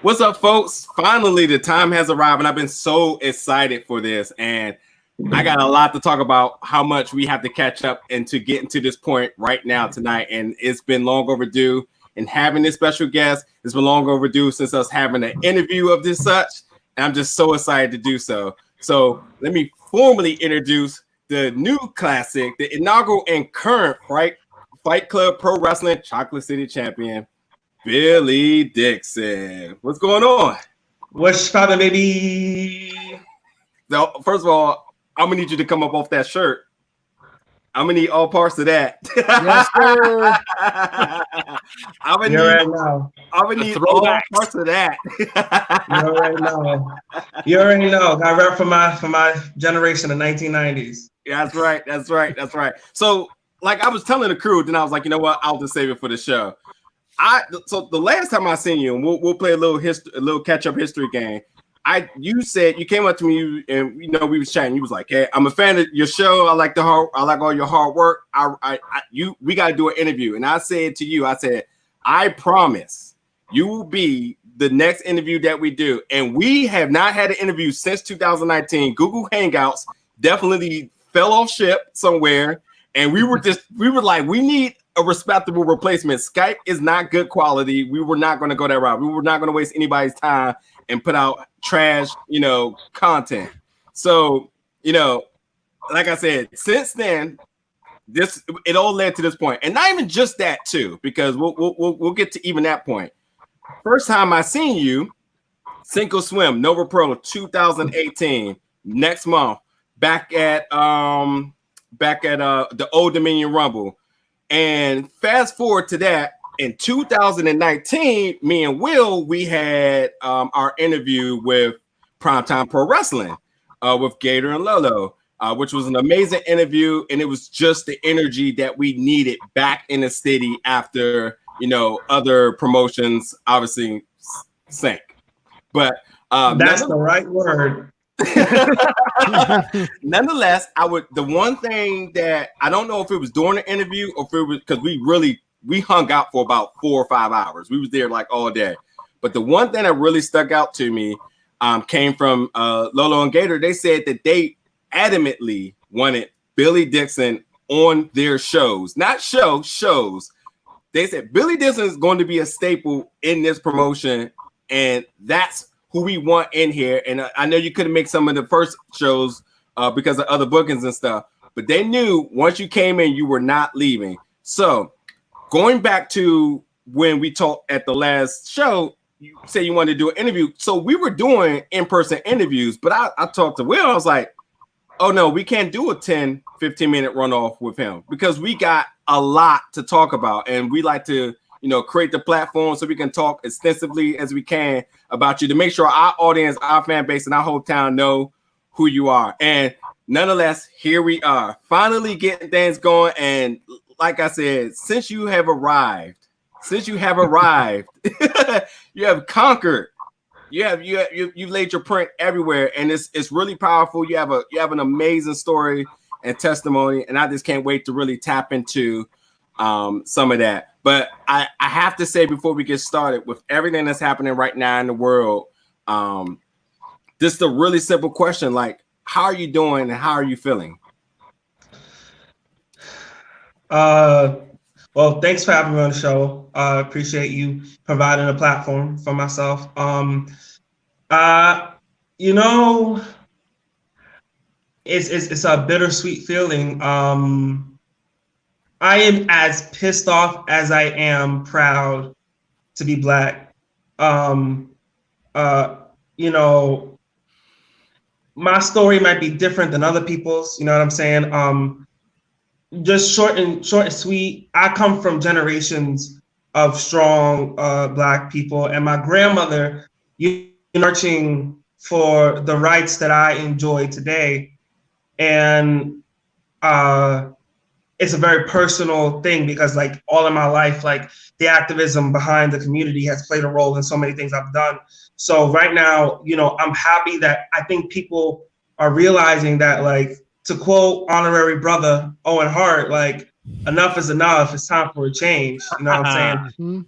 What's up, folks? Finally, the time has arrived, and I've been so excited for this. And I got a lot to talk about how much we have to catch up and to get into this point right now tonight. And it's been long overdue. And having this special guest, it's been long overdue since us having an interview of this such. And I'm just so excited to do so. So let me formally introduce the new classic, the inaugural and current Fight Club Pro Wrestling Chocolate City Champion, Billy Dixon. What's going on? What's poppin', baby? So, first of all, I'm gonna need you to come up off that shirt. I'm gonna need all parts of that. Yes, sir. I'm gonna need all parts of that. You already know. Got rep for my generation, the 1990s. That's right. So, like I was telling the crew, then I was like, you know what? I'll just save it for the show. So the last time I seen you, and we'll play a little catch-up history game. You said you came up to me and we was chatting. You was like, "Hey, I'm a fan of your show. I like all your hard work. We got to do an interview." And I said to you, I promise you will be the next interview that we do. And we have not had an interview since 2019. Google Hangouts definitely fell off ship somewhere, and we were like, we need a respectable replacement. Skype is not good quality. We were not going to go that route. We were not going to waste anybody's time and put out trash, content. So, like I said, since then, it all led to this point, and not even just that too, because we'll get to even that point. First time I seen you, Sink or Swim, Nova Pro 2018, next month, back at the Old Dominion Rumble. And fast forward to that, in 2019, me and Will, we had our interview with Primetime Pro Wrestling with Gator and Lolo, which was an amazing interview. And it was just the energy that we needed back in the city after, other promotions obviously sank. But that's the right word. Nonetheless, the one thing that I don't know if it was during the interview or if it was because we hung out for about 4 or 5 hours. We was there like all day. But the one thing that really stuck out to me came from Lolo and Gator. They said that they adamantly wanted Billy Dixon on their shows, not shows. They said Billy Dixon is going to be a staple in this promotion, and that's who we want in here. And I know you couldn't make some of the first shows because of other bookings and stuff, but they knew once you came in, you were not leaving. So going back to when we talked at the last show, you said you wanted to do an interview. So we were doing in-person interviews, but I talked to Will. I was like, oh no, we can't do a 10, 15-minute runoff with him because we got a lot to talk about. And we like to, create the platform so we can talk extensively as we can about you to make sure our audience, our fan base, and our whole town know who you are. And nonetheless, here we are, finally getting things going. And like I said, since you have arrived, you have conquered. You've laid your print everywhere, and it's really powerful. You have an amazing story and testimony, and I just can't wait to really tap into some of that. But I have to say before we get started with everything that's happening right now in the world, just a really simple question, like, how are you doing and how are you feeling? Well, thanks for having me on the show. Appreciate you providing a platform for myself. It's a bittersweet feeling. I am as pissed off as I am proud to be Black. My story might be different than other people's, you know what I'm saying? Just short and sweet. I come from generations of strong Black people, and my grandmother marching for the rights that I enjoy today. And it's a very personal thing because like all of my life, like the activism behind the community has played a role in so many things I've done. So right now, I'm happy that I think people are realizing that, like, to quote honorary brother Owen Hart, like, enough is enough. It's time for a change. You know what I'm saying?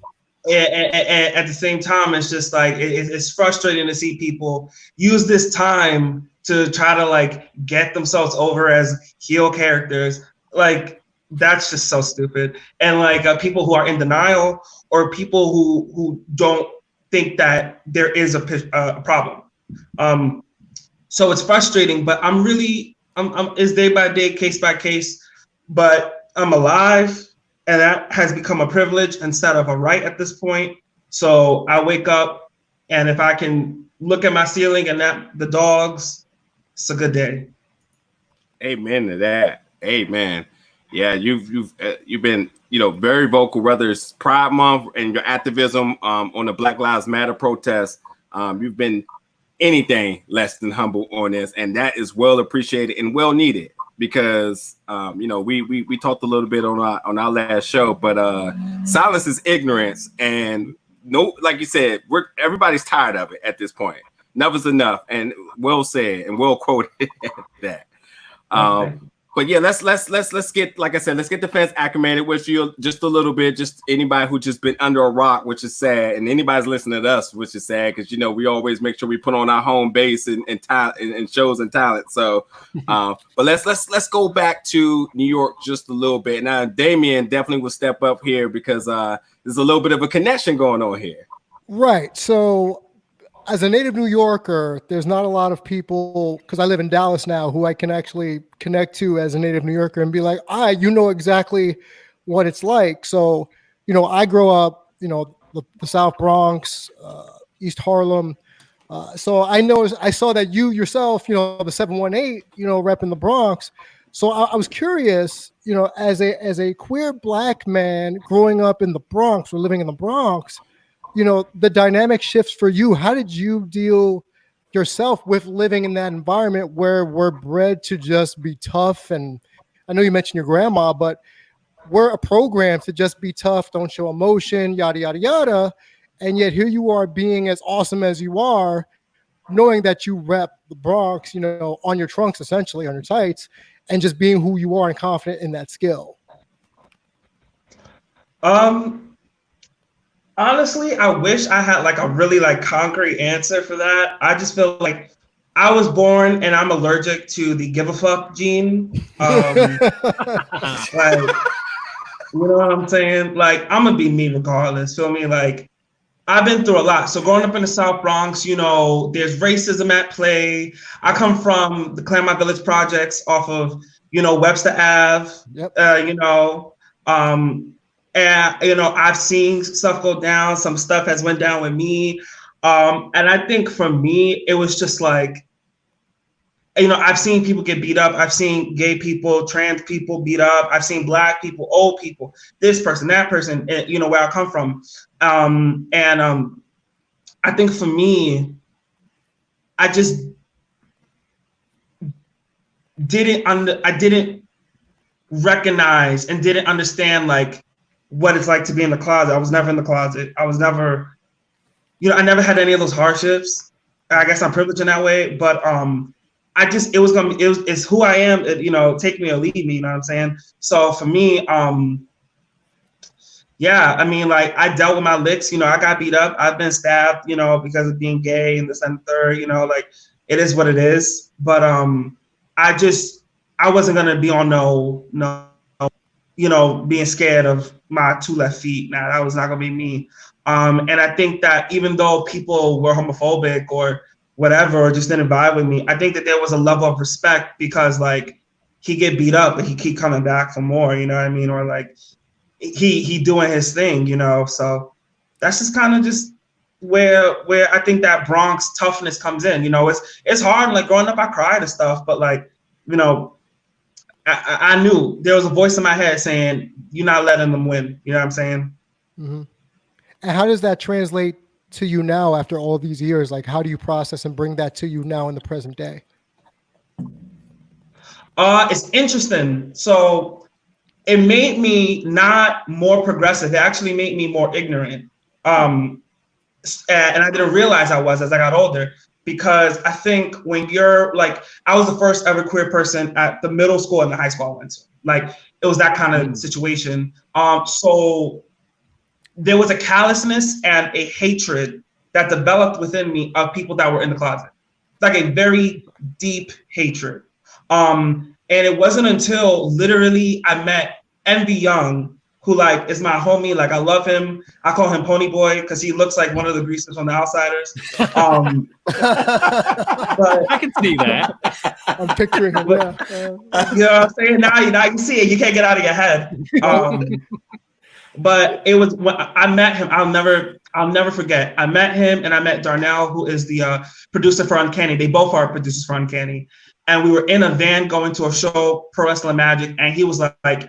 and at the same time, it's just like it's frustrating to see people use this time to try to like get themselves over as heel characters. Like that's just so stupid. And like people who are in denial or people who don't think that there is a problem. So it's frustrating, but I'm it's day by day, case by case, but I'm alive. And that has become a privilege instead of a right at this point. So I wake up, and if I can look at my ceiling and the dogs, it's a good day. Amen to that. Amen. Yeah, you've been very vocal, whether it's Pride Month and your activism on the Black Lives Matter protest. You've been anything less than humble on this, and that is well appreciated and well needed. Because we talked a little bit on our last show, but silence is ignorance, and like you said, everybody's tired of it at this point. Enough is enough, and well said and well quoted that. But yeah, let's get, like I said, let's get the fans acclimated with you just a little bit. Just anybody who just been under a rock, which is sad, and anybody's listening to us, which is sad, because we always make sure we put on our home base and talent and shows and talent. So, but let's go back to New York just a little bit. Now, Damien definitely will step up here because there's a little bit of a connection going on here. Right. So, as a native New Yorker, there's not a lot of people, because I live in Dallas now, who I can actually connect to as a native New Yorker and be like, you know exactly what it's like. So, I grow up, the South Bronx, East Harlem. So I saw that you yourself, the 718, rep in the Bronx. So I was curious, as a queer Black man growing up in the Bronx or living in the Bronx, the dynamic shifts for you. How did you deal yourself with living in that environment where we're bred to just be tough? And I know you mentioned your grandma, but we're a program to just be tough, don't show emotion, yada, yada, yada. And yet here you are being as awesome as you are, knowing that you rep the Bronx, on your trunks, essentially, on your tights, and just being who you are and confident in that skill. Honestly, I wish I had like a really like concrete answer for that. I just feel like I was born and I'm allergic to the give a fuck gene. Like, you know what I'm saying? Like, I'm gonna be me regardless. Feel me? Like, I've been through a lot. So growing up in the South Bronx, there's racism at play. I come from the Claremont Village projects off of, Webster Ave. Yep. And I've seen stuff go down. Some stuff has went down with me. And I think for me, it was just like, I've seen people get beat up. I've seen gay people, trans people beat up. I've seen Black people, old people, this person, that person, where I come from. I think for me, I just didn't recognize and didn't understand like what it's like to be in the closet. I was never in the closet. I was never, I never had any of those hardships. I guess I'm privileged in that way, but it's who I am. Take me or leave me. You know what I'm saying? So for me, yeah, I mean, like I dealt with my licks. I got beat up. I've been stabbed. Because of being gay and this and the third. Like it is what it is. But I wasn't gonna be on no, being scared of my two left feet. Nah, that was not gonna be me. And I think that even though people were homophobic or whatever, or just didn't vibe with me, I think that there was a level of respect because like he get beat up, but he keep coming back for more. You know what I mean? Or like he doing his thing. So that's just kind of just where I think that Bronx toughness comes in. It's hard. Like growing up, I cried and stuff, but like I knew there was a voice in my head saying, you're not letting them win. You know what I'm saying? Mm-hmm. And how does that translate to you now after all these years? Like, how do you process and bring that to you now in the present day? It's interesting. So it made me not more progressive. It actually made me more ignorant. And I didn't realize I was as I got older. Because I think when you're like, I was the first ever queer person at the middle school and the high school I went to. Like, it was that kind of situation. So there was a callousness and a hatred that developed within me of people that were in the closet. Like a very deep hatred. And it wasn't until literally I met Envy Young, who like is my homie. Like I love him. I call him Pony Boy because he looks like one of the greasers from The Outsiders. But, I can see that. I'm picturing him. Yeah. You know what I'm saying? Now you see it. You can't get out of your head. But it was when I met him. I'll never forget. I met him and I met Darnell, who is the producer for Uncanny. They both are producers for Uncanny. And we were in a van going to a show, Pro Wrestling Magic, and he was like,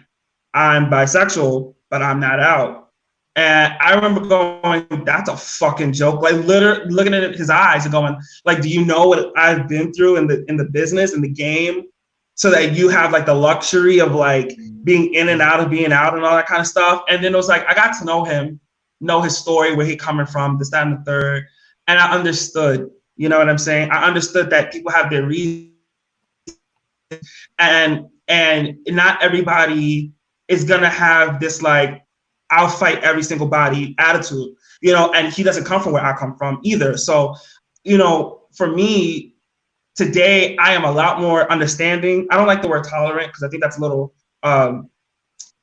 I'm bisexual, but I'm not out. And I remember going, that's a fucking joke. Like literally looking at his eyes and going, like, do you know what I've been through in the business, in the game? So that you have like the luxury of like being in and out of being out and all that kind of stuff. And then it was like, I got to know him, know his story, where he coming from, this, that, and the third. And I understood, you know what I'm saying? I understood that people have their reasons. And not everybody is gonna have this like, I'll fight every single body attitude, you know, and he doesn't come from where I come from either. So, you know, for me, today, I am a lot more understanding. I don't like the word tolerant because I think that's a little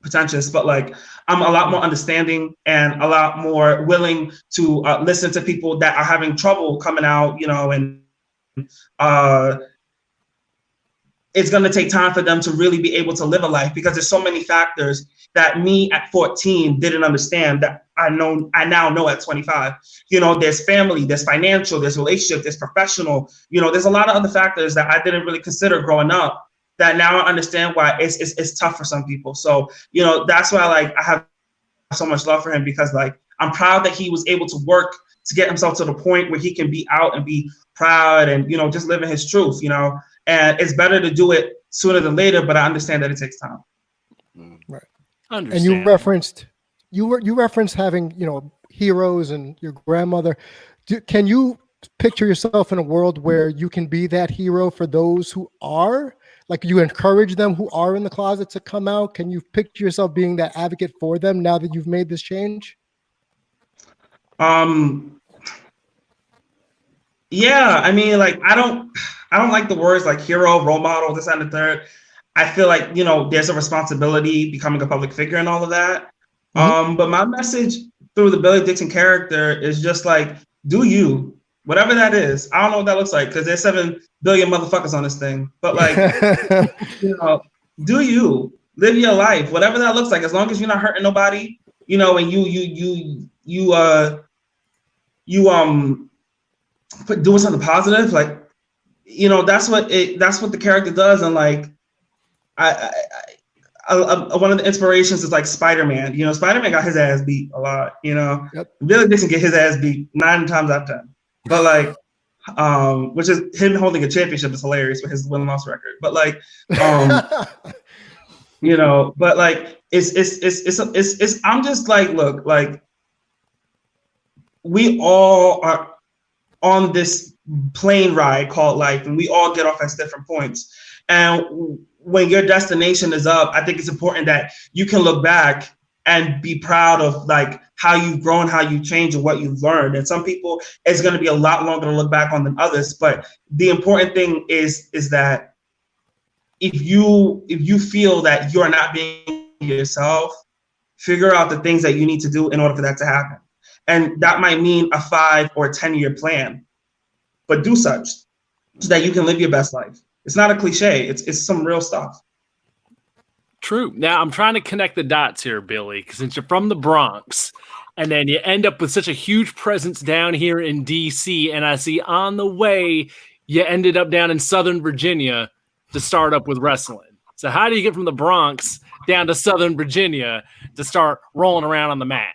pretentious, but like I'm a lot more understanding and a lot more willing to listen to people that are having trouble coming out, you know, and it's going to take time for them to really be able to live a life because there's so many factors that me at 14 didn't understand that I now know at 25. You know, there's family, there's financial, there's relationship, there's professional, you know, there's a lot of other factors that I didn't really consider growing up that now I understand why it's tough for some people. So, you know, that's why like I have so much love for him because like I'm proud that he was able to work to get himself to the point where he can be out and be proud and, you know, just living his truth, you know. And it's better to do it sooner than later, but I understand that it takes time. Right. Understand. And you referenced having, you know, heroes and your grandmother. Can you picture yourself in a world where you can be that hero for those who are, like you encourage them who are in the closet to come out? Can you picture yourself being that advocate for them now that you've made this change? Yeah, I mean, like I don't like the words like hero, role model, this and the third. I feel like, you know, there's a responsibility becoming a public figure and all of that. Mm-hmm. But my message through the Billy Dixon character is just like, do you, whatever that is. I don't know what that looks like because there's 7 billion motherfuckers on this thing. But like, you know, do you live your life, whatever that looks like, as long as you're not hurting nobody, you know, and you doing something positive, like, you know, that's what the character does. And like, I one of the inspirations is like Spider-Man. You know, Spider-Man got his ass beat a lot. You know, yep. Billy Dixon get his ass beat 9 times out of 10. But like, which is him holding a championship is hilarious with his win-loss record. But like, you know, but like, it's. I'm just like, look, like, we all are on this plane ride called life, and we all get off at different points. And when your destination is up, I think it's important that you can look back and be proud of like how you've grown, how you've changed, and what you've learned. And some people, it's going to be a lot longer to look back on than others. But the important thing is that if you feel that you're not being yourself, figure out the things that you need to do in order for that to happen. And that might mean a 5 or 10-year plan, but do such so that you can live your best life. It's not a cliche. It's some real stuff. True. Now I'm trying to connect the dots here, Billy, because since you're from the Bronx and then you end up with such a huge presence down here in DC, and I see on the way you ended up down in Southern Virginia to start up with wrestling. So how do you get from the Bronx down to Southern Virginia to start rolling around on the mat?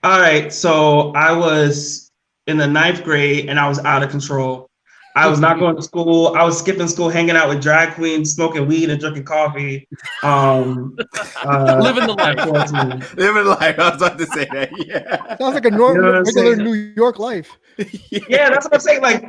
All right. So I was in the 9th grade and I was out of control. I was not going to school. I was skipping school, hanging out with drag queens, smoking weed and drinking coffee. Living the life. Living life. I was about to say that. Yeah. Sounds like a normal, regular New York life. Yeah, that's what I'm saying. Like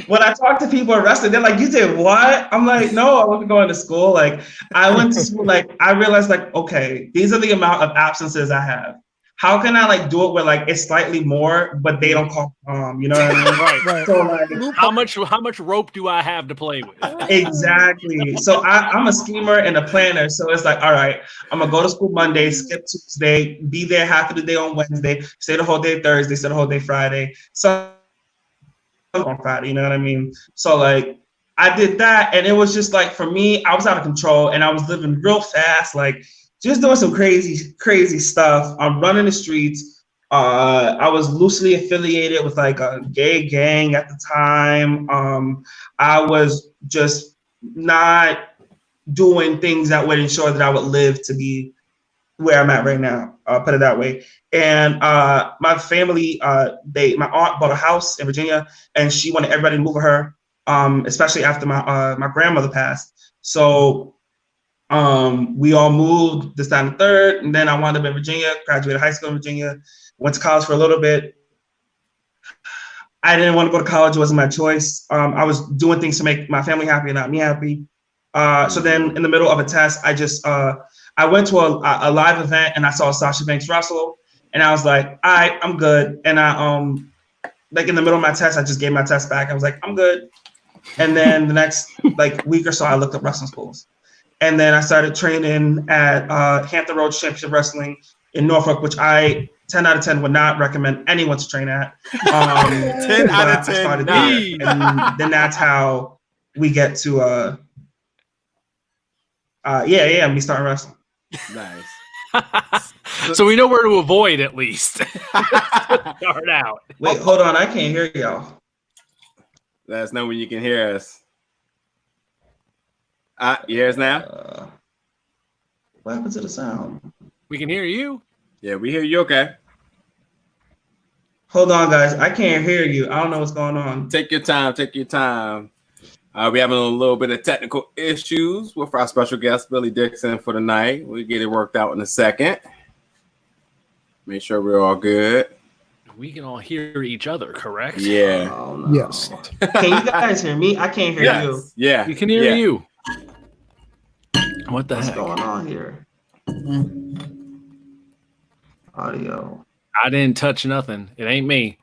when I talk to people arrested, they're like, "You did what?" I'm like, "No, I wasn't going to school." Like I went to school. Like I realized, like, okay, these are the amount of absences I have. how can I like do it where like it's slightly more, but they don't call you know what I mean? Right. So like, how much rope do I have to play with? exactly. So I'm a schemer and a planner. So it's like, all right, I'm gonna go to school Monday, skip Tuesday, be there half of the day on Wednesday, stay the whole day Thursday, stay the whole day Friday. So on Friday, you know what I mean? So like I did that, and it was just like for me, I was out of control and I was living real fast, like just doing some crazy stuff. I'm running the streets. I was loosely affiliated with like a gay gang at the time. I was just not doing things that would ensure that I would live to be where I'm at right now. I'll put it that way. And my family, my aunt bought a house in Virginia, and she wanted everybody to move with her, especially after my grandmother passed. So we all moved this time the third, and then I wound up in Virginia, graduated high school in Virginia, went to college for a little bit. I didn't want to go to college, it wasn't my choice. I was doing things to make my family happy and not me happy. So then in the middle of a test, I went to a live event and I saw Sasha Banks Russell, and I was like, all right, I'm good. And I like in the middle of my test, I just gave my test back. I was like, I'm good. And then the next like week or so, I looked up wrestling schools. And then I started training at Hampton Roads Championship Wrestling in Norfolk, which 10 out of 10 would not recommend anyone to train at. 10 out of 10. And then that's how we get to me starting wrestling. Nice. So we know where to avoid at least. Start out. Wait, hold on, I can't hear y'all. Let us know when you can hear us. You hear us now? What happened to the sound? We can hear you. Yeah, we hear you okay. Hold on, guys. I can't hear you. I don't know what's going on. Take your time. We're having a little bit of technical issues with our special guest, Billy Dixon, for the night. We'll get it worked out in a second. Make sure we're all good. We can all hear each other, correct? Yeah. Oh, no. Yes. Can you guys hear me? I can't hear you. Yeah. We can hear you. What the What's heck? going on here? Audio. I didn't touch nothing. It ain't me.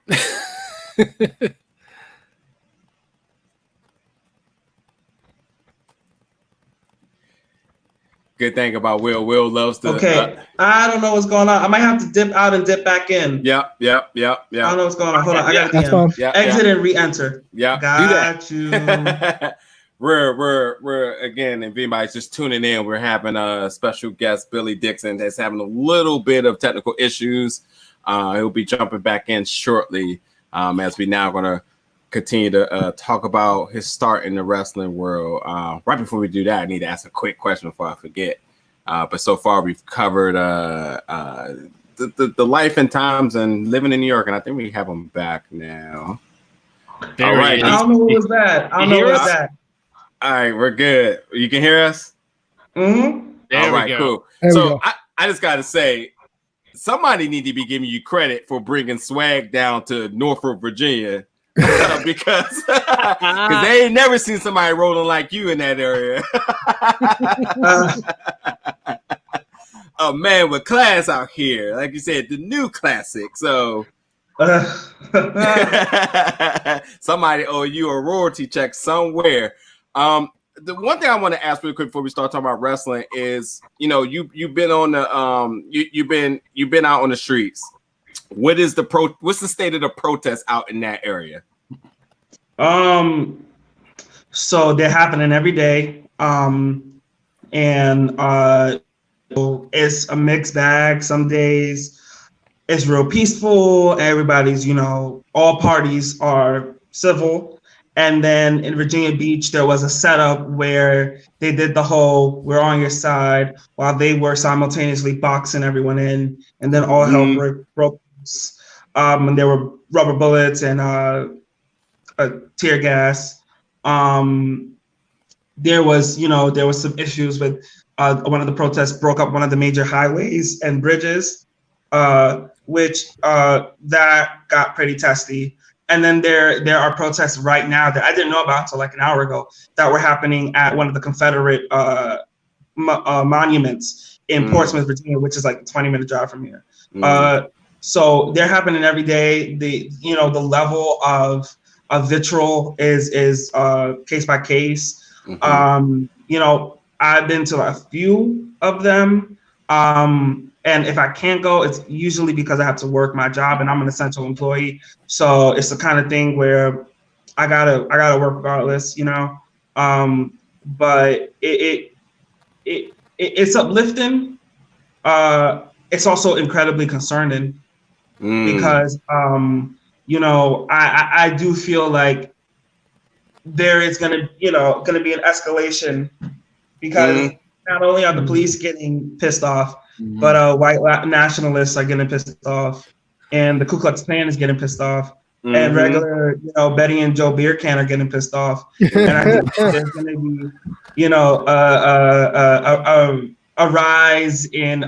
Good thing about Will. Will loves to. Okay. I don't know what's going on. I might have to dip out and dip back in. Yep. I don't know what's going on. Hold on. I got That's fine. Exit and re-enter. Yeah. Got you. We're again, if anybody's just tuning in, we're having a special guest, Billy Dixon, that's having a little bit of technical issues. He'll be jumping back in shortly, as we now going to continue to talk about his start in the wrestling world. Right before we do that, I need to ask a quick question before I forget. But so far, we've covered the life and times and living in New York, and I think we have him back now. There all right. I don't know what was that. I don't know what was that. All right, we're good. You can hear us? Mm-hmm. All right, cool. So I just got to say, somebody need to be giving you credit for bringing swag down to Norfolk, Virginia. because they ain't never seen somebody rolling like you in that area. A man with class out here. Like you said, the new classic. So somebody owe you a royalty check somewhere. The one thing I want to ask real quick before we start talking about wrestling is, you know, you've been on the you've been out on the streets. What's the state of the protest out in that area? So they're happening every day. And it's a mixed bag. Some days it's real peaceful. Everybody's, all parties are civil. And then in Virginia Beach, there was a setup where they did the whole "we're on your side" while they were simultaneously boxing everyone in, and then all hell broke loose. And there were rubber bullets and tear gas. There was some issues with one of the protests broke up one of the major highways and bridges, which that got pretty testy. And then there are protests right now that I didn't know about until like an hour ago that were happening at one of the Confederate monuments in Portsmouth, Virginia, which is like a 20-minute drive from here. So they're happening every day. The level of vitriol is case by case. I've been to a few of them. And if I can't go, it's usually because I have to work my job and I'm an essential employee. So it's the kind of thing where I gotta work regardless, but it's uplifting. It's also incredibly concerning because, I do feel like there is gonna be an escalation because not only are the police getting pissed off, but white nationalists are getting pissed off, and the Ku Klux Klan is getting pissed off, and regular, Betty and Joe Beer Can are getting pissed off, and I think there's going to be, a rise in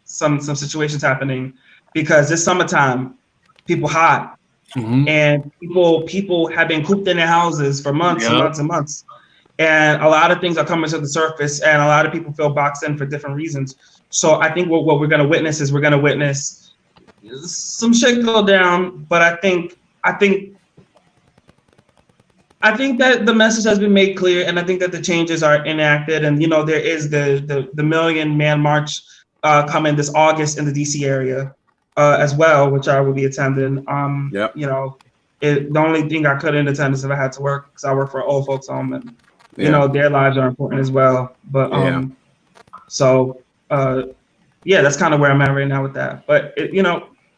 some situations happening because this summertime, people hot, and people have been cooped in their houses for months and months and months. And a lot of things are coming to the surface, and a lot of people feel boxed in for different reasons. So I think what we're going to witness is some shit go down. But I think that the message has been made clear, and I think that the changes are enacted. And there is the Million Man March coming this August in the DC area as well, which I will be attending. The only thing I couldn't attend is if I had to work because I work for an old folks home, and their lives are important as well. But that's kind of where I'm at right now with that. But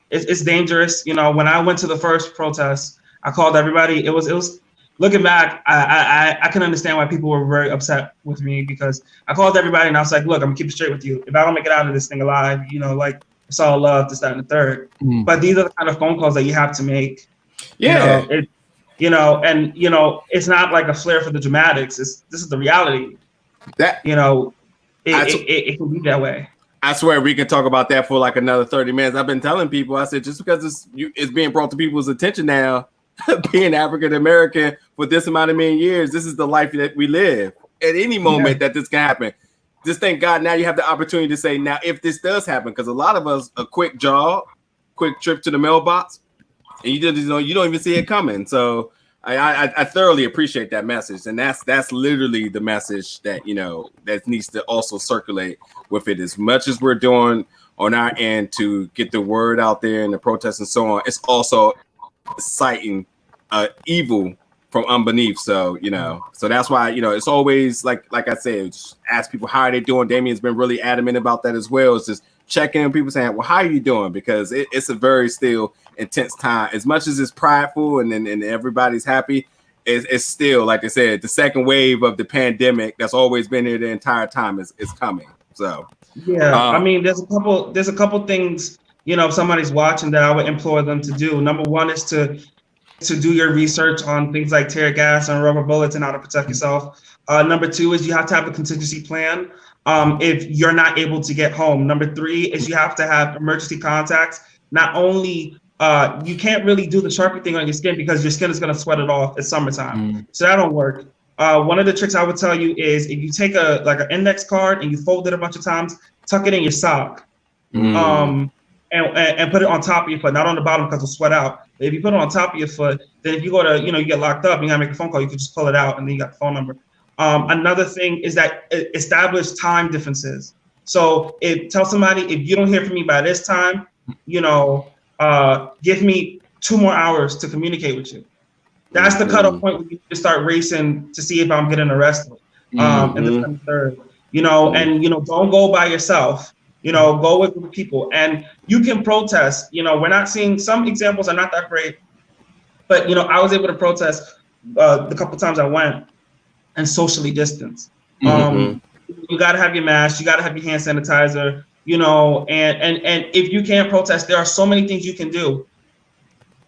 it's dangerous. When I went to the first protest, I called everybody. It was looking back, I can understand why people were very upset with me because I called everybody and I was like, look, I'm gonna keep it straight with you. If I don't make it out of this thing alive, it's all love, this, that, and the third. But these are the kind of phone calls that you have to make. It's not like a flair for the dramatics. This is the reality. That it can be that way. I swear we can talk about that for like another 30 minutes. I've been telling people, I said, just because it's being brought to people's attention now, being African American for this amount of many years, this is the life that we live. At any moment that this can happen. Just thank God now you have the opportunity to say, now if this does happen, because a lot of us, a quick jog, quick trip to the mailbox, and you don't even see it coming. So I thoroughly appreciate that message, and that's literally the message that that needs to also circulate with it. As much as we're doing on our end to get the word out there and the protests and so on, it's also citing evil from underneath. So so that's why it's always like I said, just ask people how are they doing. Damien's been really adamant about that as well. It's just checking in, people saying, well, how are you doing? Because it's a very still intense time. As much as it's prideful and everybody's happy, it's still, like I said, the second wave of the pandemic that's always been here the entire time is coming. So I mean, there's a couple things, if somebody's watching, that I would implore them to do. Number one is to do your research on things like tear gas and rubber bullets and how to protect yourself. Number two is you have to have a contingency plan if you're not able to get home. Number three is you have to have emergency contacts. Not only you can't really do the Sharpie thing on your skin because your skin is going to sweat it off. It's summertime, so that don't work. One of the tricks I would tell you is if you take an index card and you fold it a bunch of times, tuck it in your sock, and put it on top of your foot, not on the bottom because it'll sweat out. But if you put it on top of your foot, then if you go to you get locked up, you gotta make a phone call. You can just pull it out, and then you got the phone number. Another thing is that establish time differences. So tell somebody, if you don't hear from me by this time, give me 2 more hours to communicate with you. That's the cutoff point where you just start racing to see if I'm getting arrested. And the third, and don't go by yourself. Go with people, and you can protest. We're not seeing, some examples are not that great, but I was able to protest the couple times I went and socially distance. You got to have your mask, you got to have your hand sanitizer, and if you can't protest, there are so many things you can do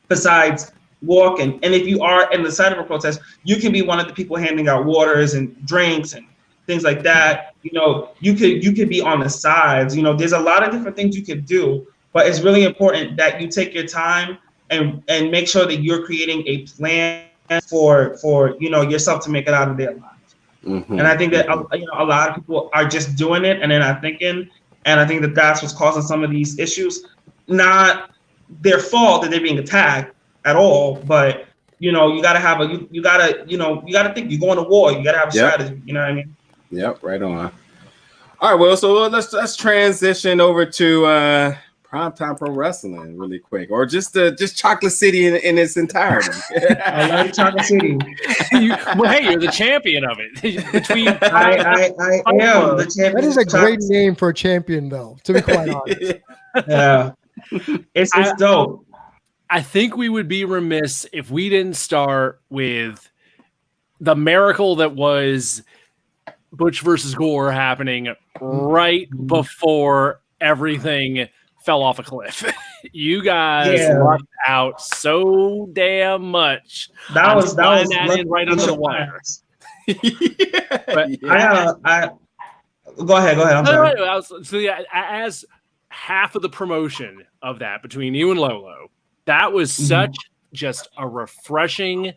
besides walking. And if you are in the side of a protest, you can be one of the people handing out waters and drinks and things like that. You could be on the sides. There's a lot of different things you could do, but it's really important that you take your time and make sure that you're creating a plan for yourself to make it out of their lives. And I think that a lot of people are just doing it and they're not thinking. And I think that that's what's causing some of these issues. not their fault that they're being attacked at all, but you gotta have you gotta think. You go into war, you gotta have a strategy. You know what I mean? Yep, right on. All right, well, so let's transition over to Primetime Pro Wrestling really quick, or just Chocolate City in its entirety. I like Chocolate City. Hey, you're the champion of it. I am the champion. That is a great name for a champion, though. To be quite honest. Yeah, it's dope. I think we would be remiss if we didn't start with the miracle that was Butch versus Gore happening right before everything fell off a cliff. You guys lucked out so damn much. That was in right under the wire. Go ahead. I'm sorry. So yeah, as half of the promotion of that between you and Lolo, that was such just a refreshing,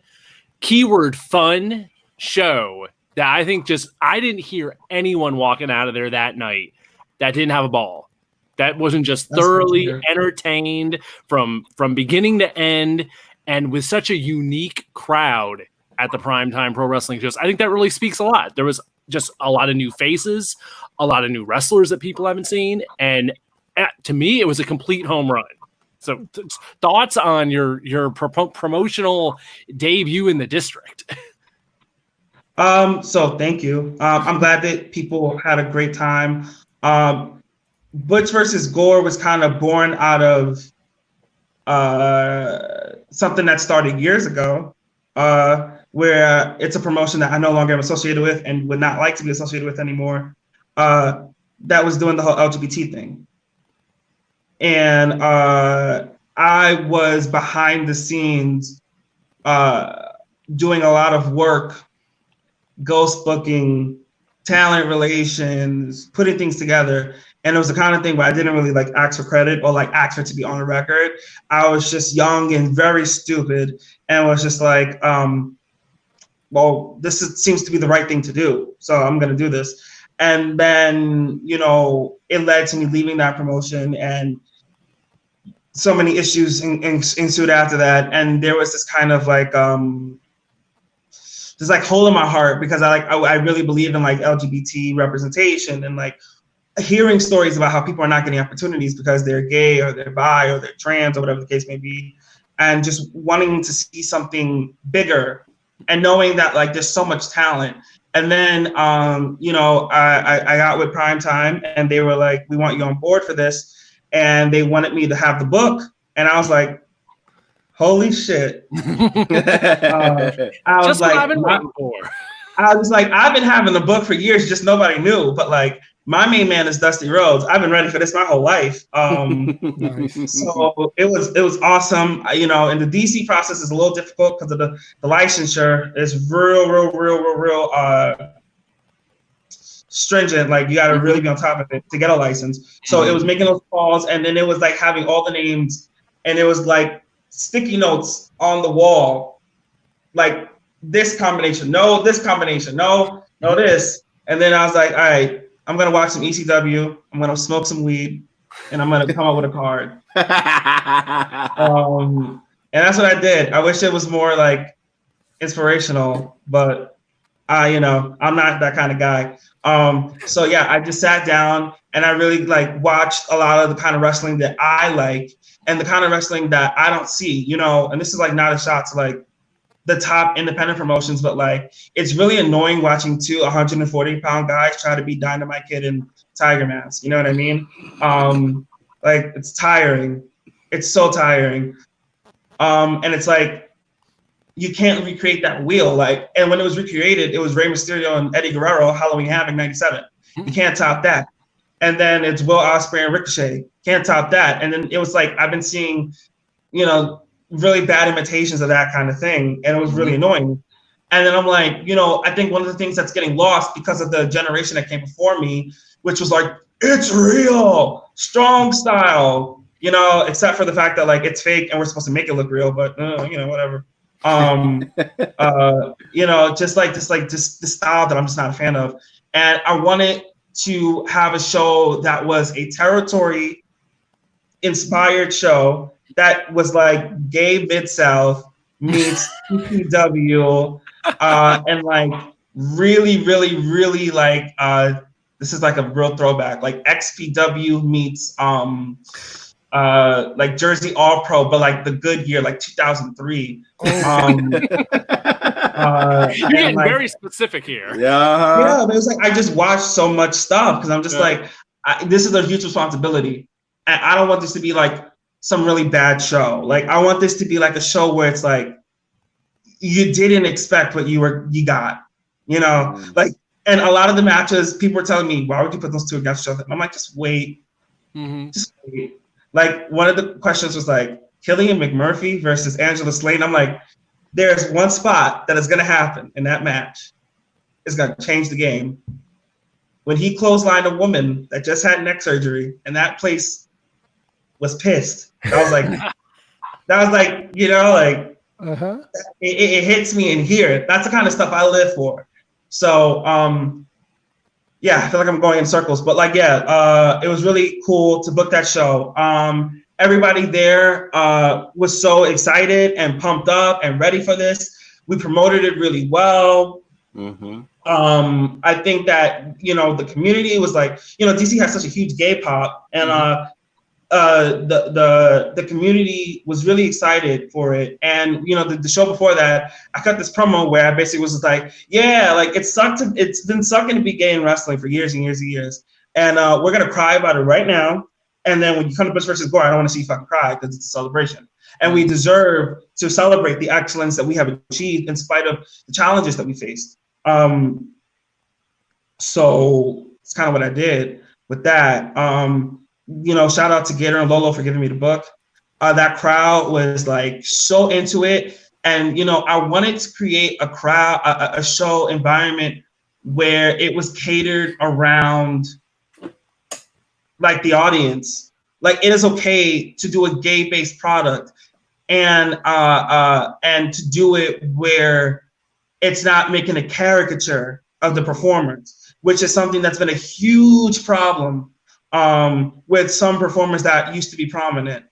keyword fun show that I think I didn't hear anyone walking out of there that night that didn't have a ball. That wasn't just thoroughly entertained from beginning to end, and with such a unique crowd at the Primetime Pro Wrestling shows. I think that really speaks a lot. There was just a lot of new faces, a lot of new wrestlers that people haven't seen, and to me, it was a complete home run. So, thoughts on your promotional debut in the district? So thank you. I'm glad that people had a great time. Butch versus Gore was kind of born out of something that started years ago, where it's a promotion that I no longer am associated with and would not like to be associated with anymore, that was doing the whole LGBT thing. And I was behind the scenes doing a lot of work, ghost booking, talent relations, putting things together. And it was the kind of thing where I didn't really like ask for credit or like ask for to be on the record. I was just young and very stupid and was just like, well, seems to be the right thing to do. So I'm going to do this. And then, it led to me leaving that promotion, and so many issues ensued after that. And there was this kind of like, this like hole in my heart, because I really believed in like LGBT representation and like hearing stories about how people are not getting opportunities because they're gay or they're bi or they're trans or whatever the case may be, and just wanting to see something bigger and knowing that like there's so much talent. And then I got with Primetime and they were like, we want you on board for this, and they wanted me to have the book, and I was like, holy shit. I was like, I've been having the book for years, just nobody knew. But like, my main man is Dusty Rhodes. I've been ready for this my whole life. So it was awesome. And the DC process is a little difficult because of the licensure is real stringent. Like, you got to really be on top of it to get a license. So it was making those calls, and then it was like having all the names, and it was like sticky notes on the wall, like this combination, no, this combination, no, this. And then I was like, all right, I'm gonna watch some ECW, I'm gonna smoke some weed, and I'm gonna come up with a card. And that's what I did. I wish it was more like inspirational, but I'm not that kind of guy. So yeah, I just sat down and I really like watched a lot of the kind of wrestling that I like and the kind of wrestling that I don't see, and this is like not a shot to like the top independent promotions, but like it's really annoying watching two 140-pound guys try to be Dynamite Kid and Tiger Mask. You know what I mean? Like, it's tiring. It's so tiring. And it's like, you can't recreate that wheel. Like, and when it was recreated, it was Rey Mysterio and Eddie Guerrero, Halloween Havoc '97. You can't top that. And then it's Will Ospreay and Ricochet. Can't top that. And then it was like, I've been seeing, really bad imitations of that kind of thing. And it was really annoying. And then I'm like, I think one of the things that's getting lost because of the generation that came before me, which was like, it's real, strong style, except for the fact that like it's fake and we're supposed to make it look real, but whatever. Just the style that I'm just not a fan of. And I wanted to have a show that was a territory inspired show that was like gay Mid-South meets CPW, and like really like this is like a real throwback, like XPW meets like Jersey All Pro, but like the good year, like 2003. You're getting like, very specific here. Yeah, but it's like I just watched so much stuff because I'm just like, this is a huge responsibility, and I don't want this to be like some really bad show. Like I want this to be like a show where it's like you didn't expect what you got, you know, like. And a lot of the matches, people were telling me, why would you put those two against each other? I'm like, just wait, just wait. Like one of the questions was like Killian McMurphy versus Angela Slate. I'm like, there's one spot that is going to happen in that match. It's going to change the game. When he clotheslined a woman that just had neck surgery, and that place was pissed. I was like, you know, like it hits me in here. That's the kind of stuff I live for. So, yeah, I feel like I'm going in circles, but like, yeah, it was really cool to book that show. Everybody there was so excited and pumped up and ready for this. We promoted it really well. I think that, you know, the community was like, you know, DC has such a huge gay pop, and the community was really excited for it. And you know, the show before that, I cut this promo where I basically was just like, yeah, like it's been sucking to be gay in wrestling for years and years and years, and we're gonna cry about it right now. And then when you come to Butch versus Gore, I don't want to see you fucking cry because it's a celebration, and we deserve to celebrate the excellence that we have achieved in spite of the challenges that we faced. So it's kind of what I did with that. You know, shout out to Gator and Lolo for giving me the book. That crowd was like so into it. And, you know, I wanted to create a crowd, a show environment where it was catered around like the audience. Like it is okay to do a gay-based product and to do it where it's not making a caricature of the performers, which is something that's been a huge problem with some performers that used to be prominent,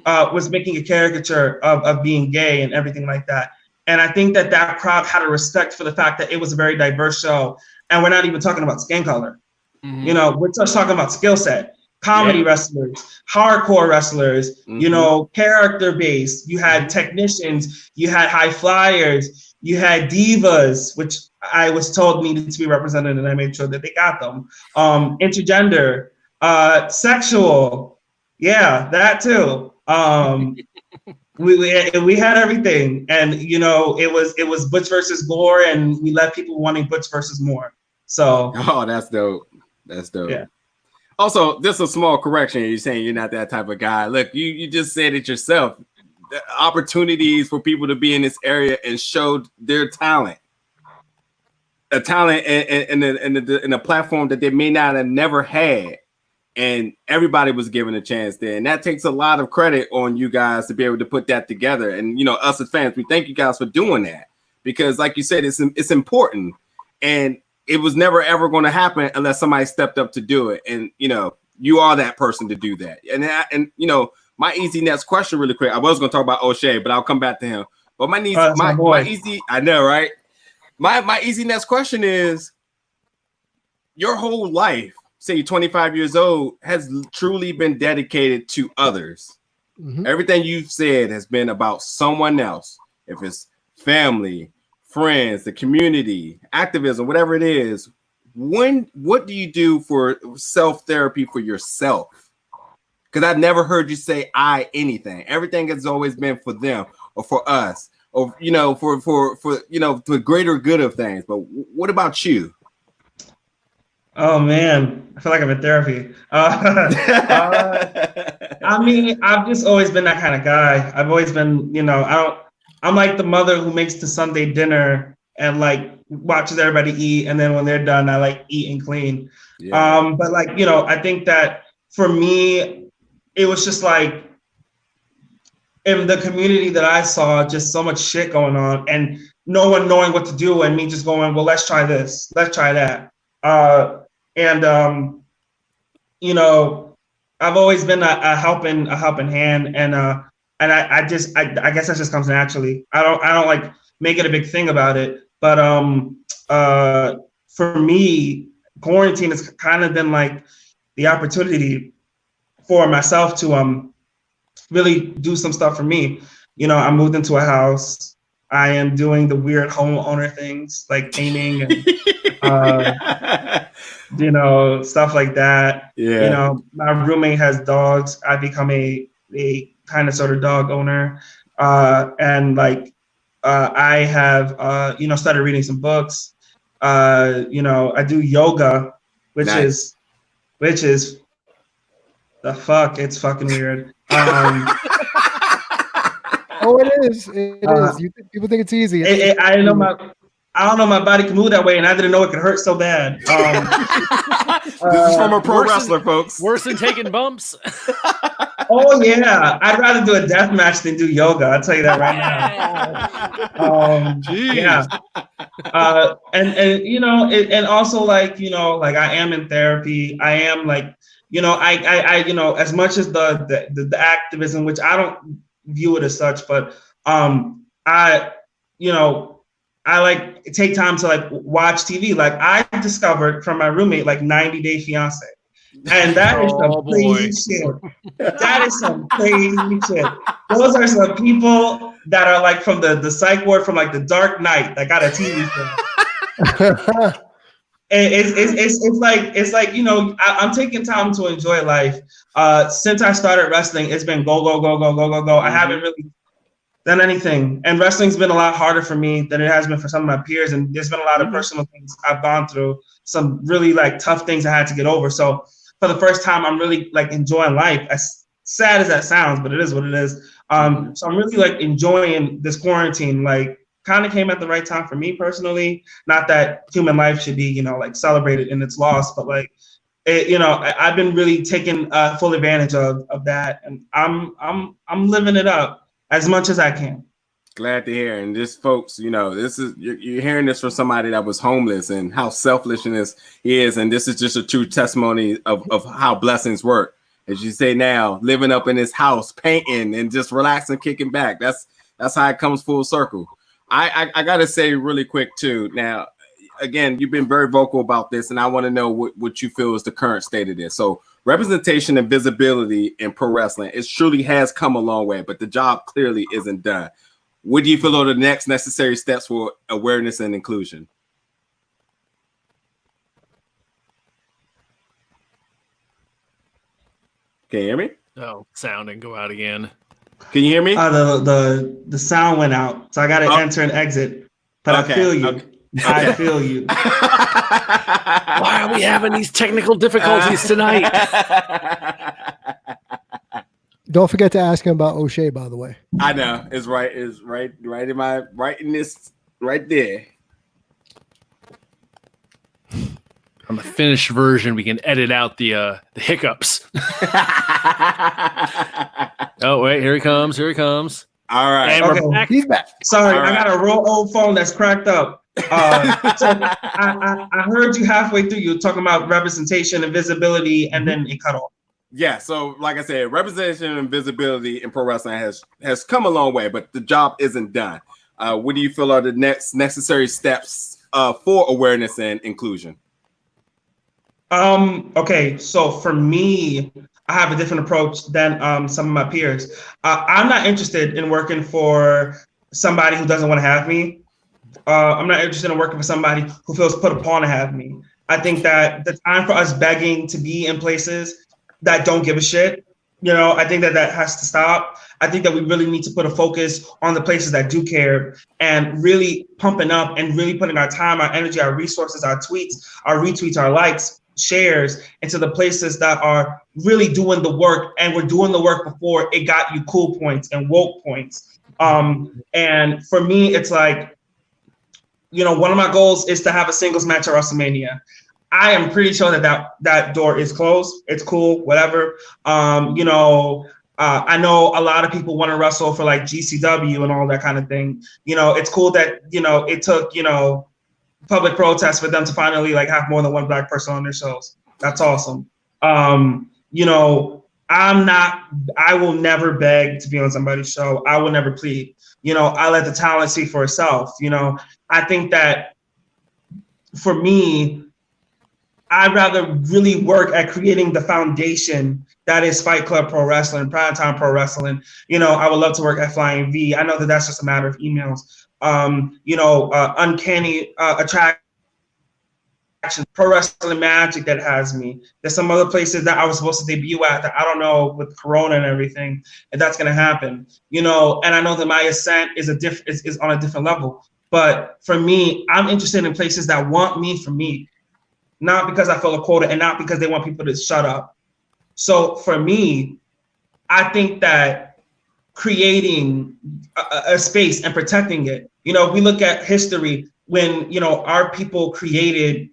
was making a caricature of being gay and everything like that. And I think that crowd had a respect for the fact that it was a very diverse show. And we're not even talking about skin color. You know, we're just talking about skill set, comedy wrestlers, hardcore wrestlers, you know, character based. You had technicians, you had high flyers, you had divas, which I was told needed to be represented, and I made sure that they got them. Intergender, sexual, yeah, that too. We had everything, and you know, it was Butch versus Gore, and we left people wanting Butch versus more. So, oh, that's dope. That's dope. Yeah. Also, just a small correction. You're saying you're not that type of guy. Look, you just said it yourself. The opportunities for people to be in this area and show their talent. A talent in a platform that they may not have never had, and everybody was given a chance there, and that takes a lot of credit on you guys to be able to put that together. And you know, us as fans, we thank you guys for doing that, because like you said, it's important, and it was never ever going to happen unless somebody stepped up to do it. And you know, you are that person to do that. And you know, my easy next question, really quick. I was going to talk about O'Shea, but I'll come back to him. But my easy, I know, right? My easy next question is, your whole life, say you're 25 years old, has truly been dedicated to others. Everything you've said has been about someone else. If it's family, friends, the community, activism, whatever it is, what do you do for self-therapy for yourself? Because I've never heard you say anything. Everything has always been for them or for us, or you know, for you know, the greater good of things. But what about you? Oh man, I feel like I'm in therapy. I mean, I've just always been that kind of guy. I've always been, you know, I'm like the mother who makes the Sunday dinner and like watches everybody eat, and then when they're done, I like eat and clean. Yeah. But like, you know, I think that for me, it was just like in the community that I saw, just so much shit going on, and no one knowing what to do, and me just going, well, let's try this, let's try that. You know, I've always been a helping hand, and I guess that just comes naturally. I don't like make it a big thing about it, but for me, quarantine has kind of been like the opportunity for myself to really do some stuff for me. You know, I moved into a house. I am doing the weird homeowner things like painting and you know, stuff like that. Yeah. You know, my roommate has dogs. I become a kind of sort of dog owner. And like I have you know, started reading some books. You know, I do yoga, which Nice. is the fuck, it's fucking weird. Oh, it is. It is. People think it's easy. I don't know my body can move that way, and I didn't know it could hurt so bad. This is from a pro wrestler, folks. Worse than taking bumps. Oh yeah, I'd rather do a death match than do yoga. I'll tell you that right now. Yeah, and you know, and also like, you know, like I am in therapy. I am like, you know, I you know, as much as the activism, which I don't view it as such, but I, you know, I like take time to like watch TV. Like I discovered from my roommate like 90 Day Fiance. And that is some crazy shit. That is some crazy shit. Those are some people that are like from the psych ward from like the Dark Knight that got a TV show. And it's like, you know, I'm taking time to enjoy life. Since I started wrestling, it's been go. I haven't really done anything. And wrestling's been a lot harder for me than it has been for some of my peers. And there's been a lot of personal things I've gone through, some really like tough things I had to get over. So for the first time, I'm really like enjoying life. As sad as that sounds, but it is what it is. So I'm really like enjoying this quarantine. Like, kind of came at the right time for me personally. Not that human life should be, you know, like celebrated in its loss, but like, it, you know, I've been really taking full advantage of that, and I'm living it up as much as I can. Glad to hear. And this, folks, you know, this is you're hearing this from somebody that was homeless and how selfishness is, and this is just a true testimony of how blessings work. As you say now, living up in his house, painting, and just relaxing, kicking back. That's how it comes full circle. I gotta say really quick too. Now, again, you've been very vocal about this, and I want to know what you feel is the current state of this. So, representation and visibility in pro wrestling, it truly has come a long way, but the job clearly isn't done. What do you feel are the next necessary steps for awareness and inclusion? Can you hear me? Oh, sound and go out again. Can you hear me? The sound went out, so I got to enter and exit. But okay, I feel you. Okay. I feel you. Why are we having these technical difficulties tonight? Don't forget to ask him about O'Shea, by the way. I know. It's right in this right there. On the finished version, we can edit out the hiccups. Oh, wait, here he comes. All right. And okay. we're back. He's back. Sorry, right. I got a real old phone that's cracked up. So I heard you halfway through. You were talking about representation and visibility, and then it cut off. Yeah, so like I said, representation and visibility in pro wrestling has come a long way, but the job isn't done. What do you feel are the next necessary steps for awareness and inclusion? Okay, so for me, I have a different approach than some of my peers. I'm not interested in working for somebody who doesn't want to have me. I'm not interested in working for somebody who feels put upon to have me. I think that the time for us begging to be in places that don't give a shit, you know, I think that has to stop. I think that we really need to put a focus on the places that do care and really pumping up and really putting our time, our energy, our resources, our tweets, our retweets, our likes, shares into the places that are really doing the work, and we're doing the work before it got you cool points and woke points. And for me, it's like, you know, one of my goals is to have a singles match at WrestleMania. I am pretty sure that door is closed. It's cool, whatever. You know, I know a lot of people want to wrestle for like GCW and all that kind of thing. You know, it's cool that, you know, it took, you know, public protests for them to finally like have more than one Black person on their shows. That's awesome. You know, I will never beg to be on somebody's show. I will never plead. I let the talent speak for itself. I think that for me, I'd rather really work at creating the foundation that is Fight Club Pro Wrestling, Primetime Pro Wrestling. I would love to work at Flying V. I know that that's just a matter of emails. Uncanny Attraction, Pro Wrestling Magic that has me. There's some other places that I was supposed to debut at that I don't know with Corona and everything, if that's going to happen. And I know that my ascent is on a different level. But for me, I'm interested in places that want me for me, not because I fill a quota and not because they want people to shut up. So for me, I think that creating a space and protecting it, we look at history when, our people created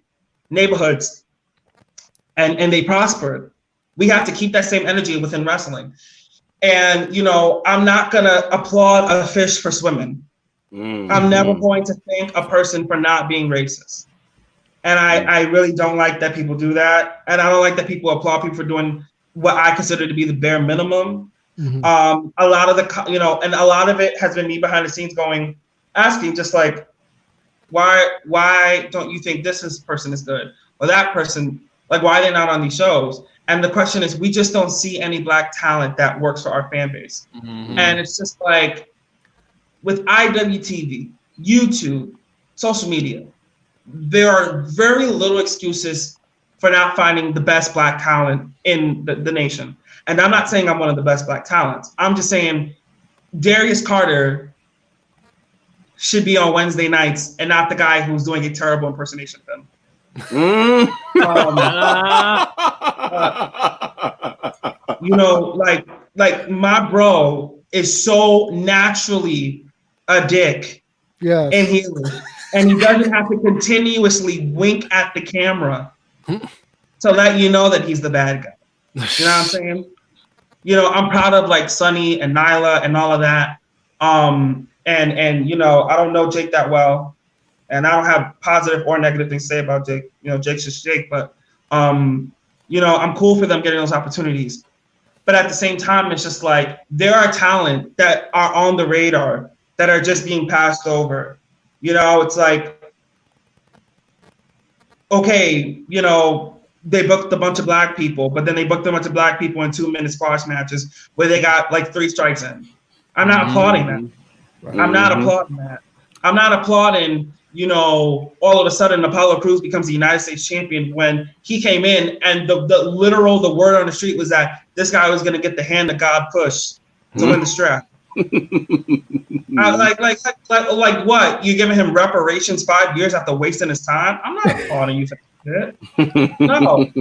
neighborhoods and they prospered. We have to keep that same energy within wrestling. And, I'm not going to applaud a fish for swimming. Mm-hmm. I'm never going to thank a person for not being racist. And I really don't like that people do that. And I don't like that people applaud people for doing what I consider to be the bare minimum. Mm-hmm. A lot of and a lot of it has been me behind the scenes asking just like, why don't you think this person is good? Or that person, like, why are they not on these shows? And the question is, we just don't see any Black talent that works for our fan base. Mm-hmm. And it's just like, with IWTV, YouTube, social media, there are very little excuses for not finding the best Black talent in the nation. And I'm not saying I'm one of the best Black talents. I'm just saying Darius Carter should be on Wednesday nights and not the guy who's doing a terrible impersonation of him. Like my bro is so naturally a dick and healing. And he doesn't have to continuously wink at the camera to let you know that he's the bad guy. You know what I'm saying? I'm proud of like Sonny and Nyla and all of that. And I don't know Jake that well, and I don't have positive or negative things to say about Jake. Jake's just Jake, but I'm cool for them getting those opportunities. But at the same time, it's just like there are talent that are on the radar that are just being passed over. It's like, okay, they booked a bunch of Black people, but then they booked a bunch of Black people in 2-minute squash matches where they got like 3 strikes in. I'm not applauding that. Right. I'm not applauding that. I'm not applauding, all of a sudden Apollo Crews becomes the United States champion when he came in and the word on the street was that this guy was going to get the hand of God push to win the strap. Like what? You giving him reparations 5 years after wasting his time? I'm not applauding you for that. No,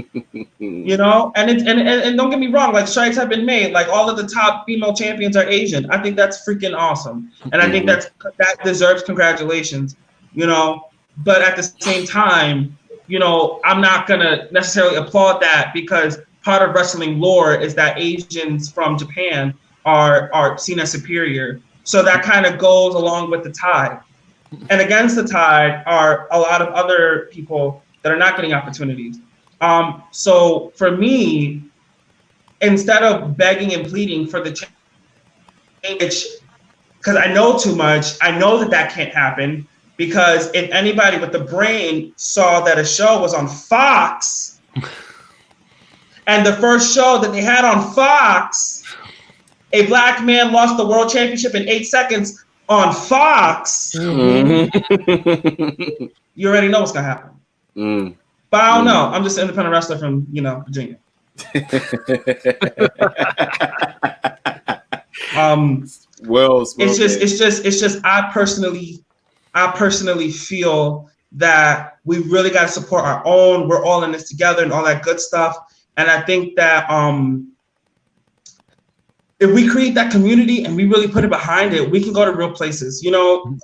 and don't get me wrong. Like strikes have been made. Like all of the top female champions are Asian. I think that's freaking awesome, and I think that deserves congratulations. But at the same time, I'm not gonna necessarily applaud that because part of wrestling lore is that Asians from Japan are seen as superior. So that kind of goes along with the tide. And against the tide are a lot of other people that are not getting opportunities. So for me, instead of begging and pleading for the change, because I know too much, I know that can't happen, because if anybody with the brain saw that a show was on Fox, and the first show that they had on Fox, a Black man lost the world championship in 8 seconds on Fox. Mm-hmm. You already know what's gonna happen. Mm. But I don't know. I'm just an independent wrestler from Virginia. It's just I personally feel that we really got to support our own. We're all in this together and all that good stuff. And I think that if we create that community and we really put it behind it, we can go to real places.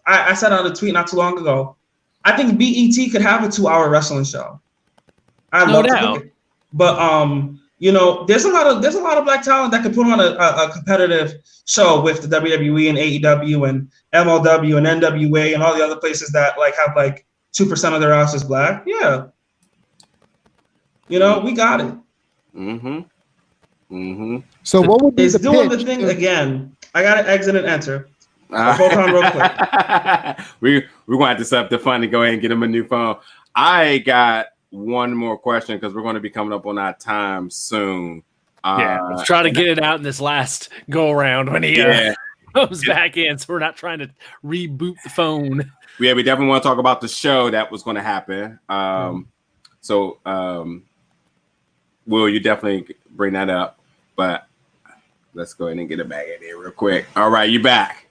I said on a tweet not too long ago, I think BET could have a 2-hour wrestling show. I'd love to book it. But there's a lot of Black talent that could put on a competitive show with the WWE and AEW and MLW and NWA and all the other places that have 2% of their rosters Black. Yeah. We got it. Mm-hmm. Mm-hmm. So what would be It's the doing pitch? the thing again. I gotta exit and enter. Hold on real quick. We're gonna have to set up the fun to go ahead and get him a new phone. I got one more question because we're going to be coming up on our time soon. Let's try to get it out in this last go around when he comes back in, so we're not trying to reboot the phone. Yeah, we definitely want to talk about the show that was going to happen. So, Will, you definitely bring that up, but let's go ahead and get it back in here real quick. All right, you back.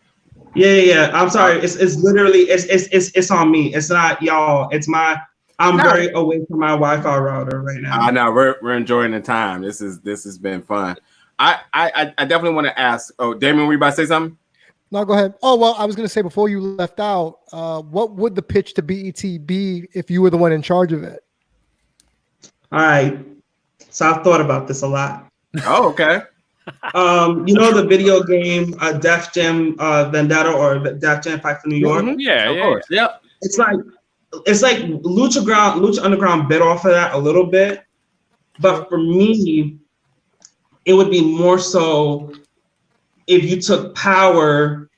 Yeah. I'm sorry. It's literally it's on me. It's not y'all. It's my. I'm very away from my Wi-Fi router right now. I know we're enjoying the time. This has been fun. I definitely want to ask. Oh, Damien, were you about to say something? No, go ahead. Oh, well, I was going to say before you left out, what would the pitch to BET be if you were the one in charge of it? All right. So I've thought about this a lot. Oh, okay. You know the video game Def Jam Vendetta or Def Jam Fight for New York? Mm-hmm. Yeah, of course. Yep. It's like Lucha Underground bit off of that a little bit. But for me, it would be more so if you took Power,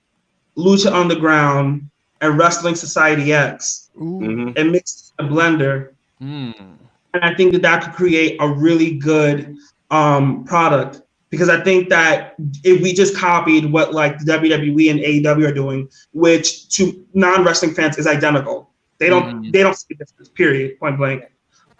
Lucha Underground, and Wrestling Society X and mixed in a blender. And I think that could create a really good product. Because I think that if we just copied what like the WWE and AEW are doing, which to non-wrestling fans is identical, they don't see the difference. Period. Point blank.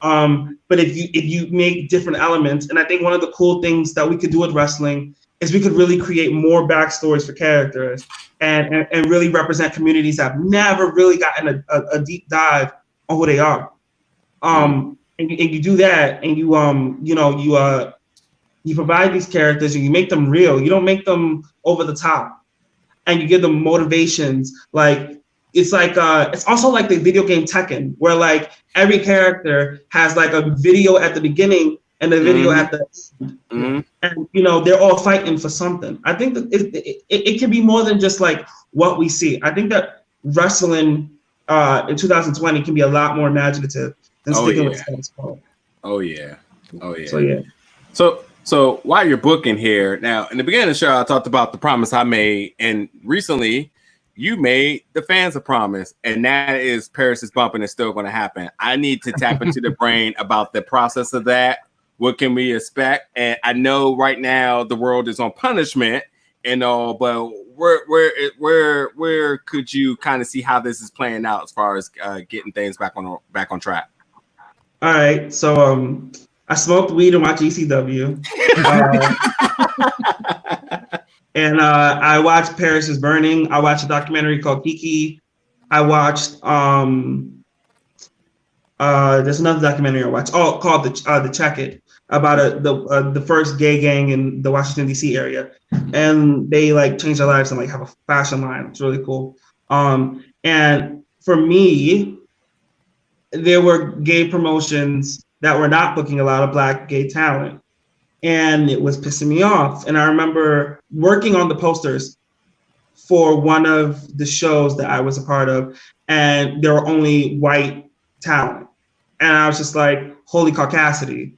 But if you make different elements, and I think one of the cool things that we could do with wrestling is we could really create more backstories for characters and really represent communities that have never really gotten a deep dive on who they are. And you do that, and you provide these characters and you make them real. You don't make them over the top, and you give them motivations. Like it's also like the video game Tekken, where like every character has like a video at the beginning and a video at the end, and they're all fighting for something. I think that it can be more than just like what we see. I think that wrestling in 2020 can be a lot more imaginative than sticking with status quo. Oh yeah. So while you're booking here, now in the beginning of the show, I talked about the promise I made, and recently you made the fans a promise, and that is Paris is Bumping is still going to happen. I need to tap into the brain about the process of that. What can we expect? And I know right now the world is on punishment and all, but where could you kind of see how this is playing out as far as getting things back on track? All right, so I smoked weed and watched ECW. And I watched Paris is Burning. I watched a documentary called Kiki. I watched there's another documentary I watched called the Check It, about the first gay gang in the Washington DC area, and they like changed their lives and like have a fashion line. It's really cool. And for me, there were gay promotions that were not booking a lot of Black gay talent, and it was pissing me off. And I remember working on the posters for one of the shows that I was a part of, and there were only white talent, and I was just like, holy caucasity.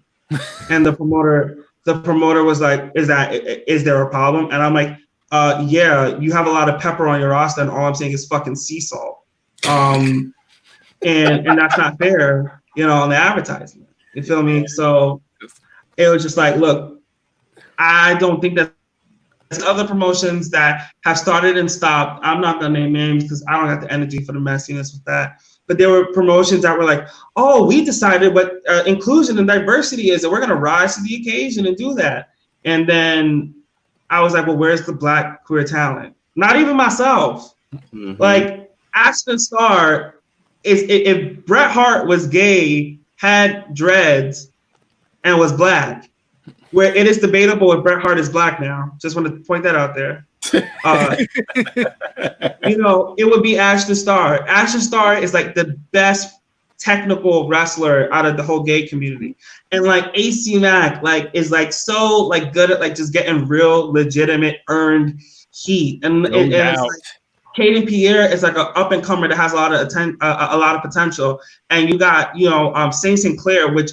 And the promoter was like, is there a problem? And I'm like, yeah, you have a lot of pepper on your roster, and all I'm saying is fucking sea salt. And that's not fair, on the advertisement. You feel me? So it was just like, look, I don't think that there's other promotions that have started and stopped. I'm not gonna name names because I don't have the energy for the messiness with that. But there were promotions that were like, oh, we decided what inclusion and diversity is, and we're gonna rise to the occasion and do that. And then I was like, well, where's the Black queer talent? Not even myself. Like Ashton Starr if Bret Hart was gay, had dreads, and was Black, where it is debatable if Bret Hart is Black now. Just want to point that out there. It would be Ashton Starr. Ashton Starr is like the best technical wrestler out of the whole gay community, and like AC Mack is like so like good at like just getting real legitimate earned heat, and it's like Caden Pierre is like an up and comer that has a lot of potential, and you got Saint Sinclair, which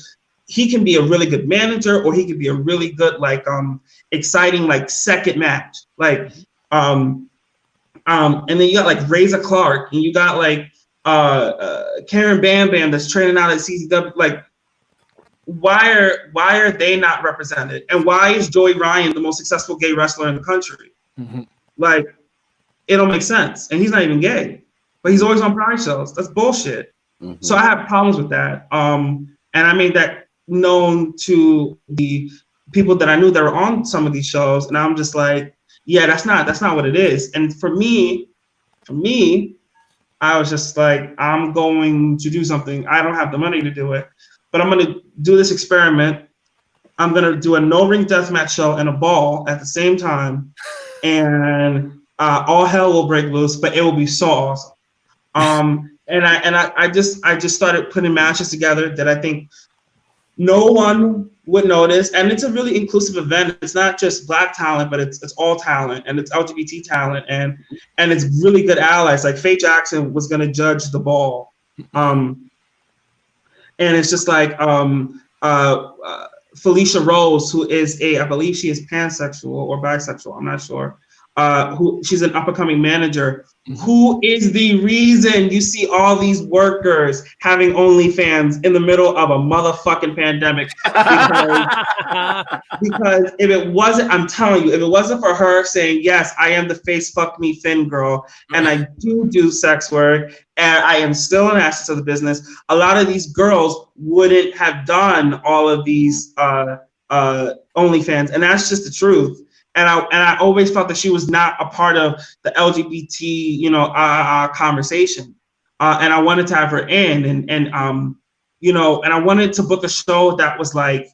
he can be a really good manager, or he can be a really good like exciting like second match. Like and then you got like Razor Clark, and you got like Karen Bam Bam that's training out at CZW. Like, why are they not represented? And why is Joey Ryan the most successful gay wrestler in the country? Mm-hmm. Like, it don't make sense. And he's not even gay, but he's always on Pride shows. That's bullshit. Mm-hmm. So I have problems with that. And I made that known to the people that I knew that were on some of these shows, and I'm just like, yeah, that's not what it is. And for me, I was just like, I'm going to do something. I don't have the money to do it, but I'm going to do this experiment. I'm going to do a no-ring deathmatch show and a ball at the same time, and all hell will break loose, but it will be so awesome. And I just started putting matches together that I think no one would notice, and it's a really inclusive event. It's not just Black talent, but it's all talent, and it's LGBT talent, and it's really good allies. Like Faye Jackson was going to judge the ball, and it's just like Felicia Rose, who is I believe she is pansexual or bisexual, I'm not sure. She's an up-and-coming manager, who is the reason you see all these workers having OnlyFans in the middle of a motherfucking pandemic. Because if it wasn't, I'm telling you, if it wasn't for her saying, yes, I am the face fuck me Finn girl, and I do sex work, and I am still an asset to the business, a lot of these girls wouldn't have done all of these OnlyFans, and that's just the truth. And I always felt that she was not a part of the LGBT, conversation. And I wanted to have her in, and I wanted to book a show that was like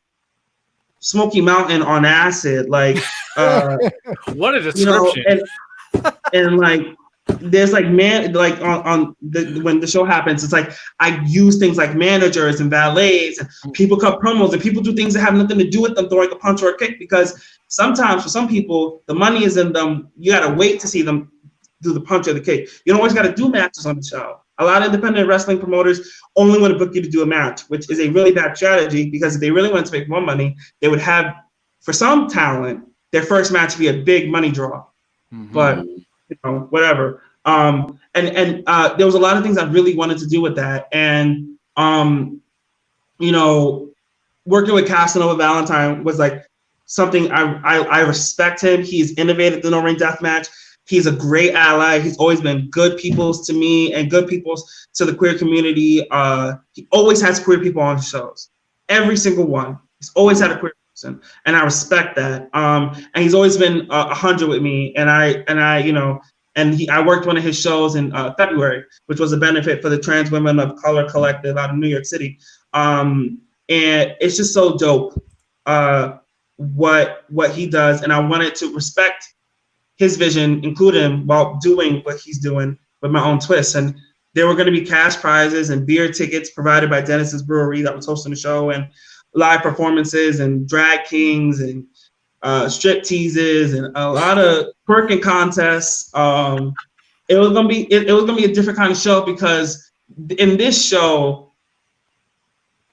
Smoky Mountain on acid, like what a description. And like there's like when the show happens, it's like I use things like managers and valets, and people cut promos, and people do things that have nothing to do with them throwing a punch or a kick, because sometimes for some people the money is in them. You gotta wait to see them do the punch or the kick. You don't always gotta do matches on the show. A lot of independent wrestling promoters only want to book you to do a match, which is a really bad strategy, because if they really wanted to make more money, they would have, for some talent, their first match be a big money draw. Mm-hmm. But whatever. And there was a lot of things I really wanted to do with that. And, working with Casanova Valentine was like something I respect him. He's innovated the no-ring deathmatch. He's a great ally. He's always been good peoples to me and good peoples to the queer community. He always has queer people on his shows. Every single one. He's always had a queer person, and I respect that. And he's always been 100 with me. And I worked one of his shows in February, which was a benefit for the Trans Women of Color Collective out of New York City. And it's just so dope what he does, and I wanted to respect his vision, include him while doing what he's doing with my own twist. And there were going to be cash prizes and beer tickets provided by Dennis's Brewery that was hosting the show, and live performances and drag kings and strip teases and a lot of twerking contests. It was gonna be a different kind of show, because in this show,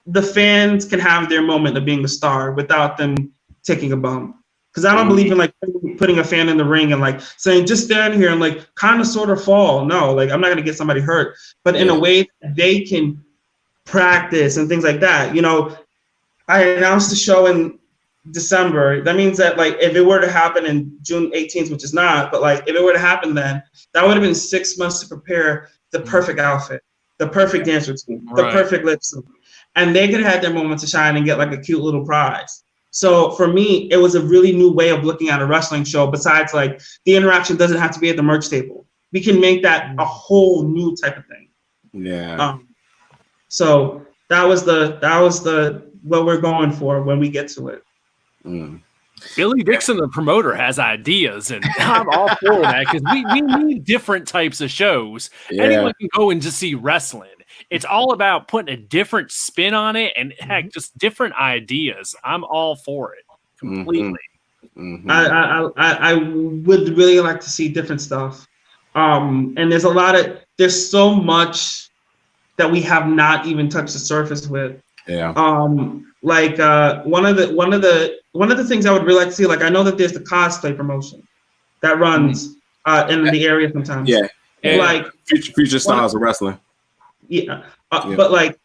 the fans can have their moment of being the star without them taking a bump. Because I don't believe in like putting a fan in the ring and like saying just stand here and like kind of sort of fall. No, like I'm not gonna get somebody hurt, but in a way that they can practice and things like that. I announced the show in December. That means that like if it were to happen in June 18th, which is not, but like if it were to happen then, that would have been 6 months to prepare the perfect outfit, the perfect dance routine, the perfect lip sync, and they could have had their moment to shine and get like a cute little prize. So for me, it was a really new way of looking at a wrestling show. Besides, like the interaction doesn't have to be at the merch table. We can make that a whole new type of thing. Yeah. So that was the what we're going for when we get to it. Mm. Billy Dixon, the promoter, has ideas, and I'm all for that, because we need different types of shows. Yeah. Anyone can go and just see wrestling. It's all about putting a different spin on it, and heck, just different ideas. I'm all for it completely. Mm-hmm. I would really like to see different stuff. And there's so much that we have not even touched the surface with. Yeah. Like one of the things I would really like to see, like I know that there's the cosplay promotion that runs in the area sometimes. Yeah. Like future styles of wrestling. Yeah. But like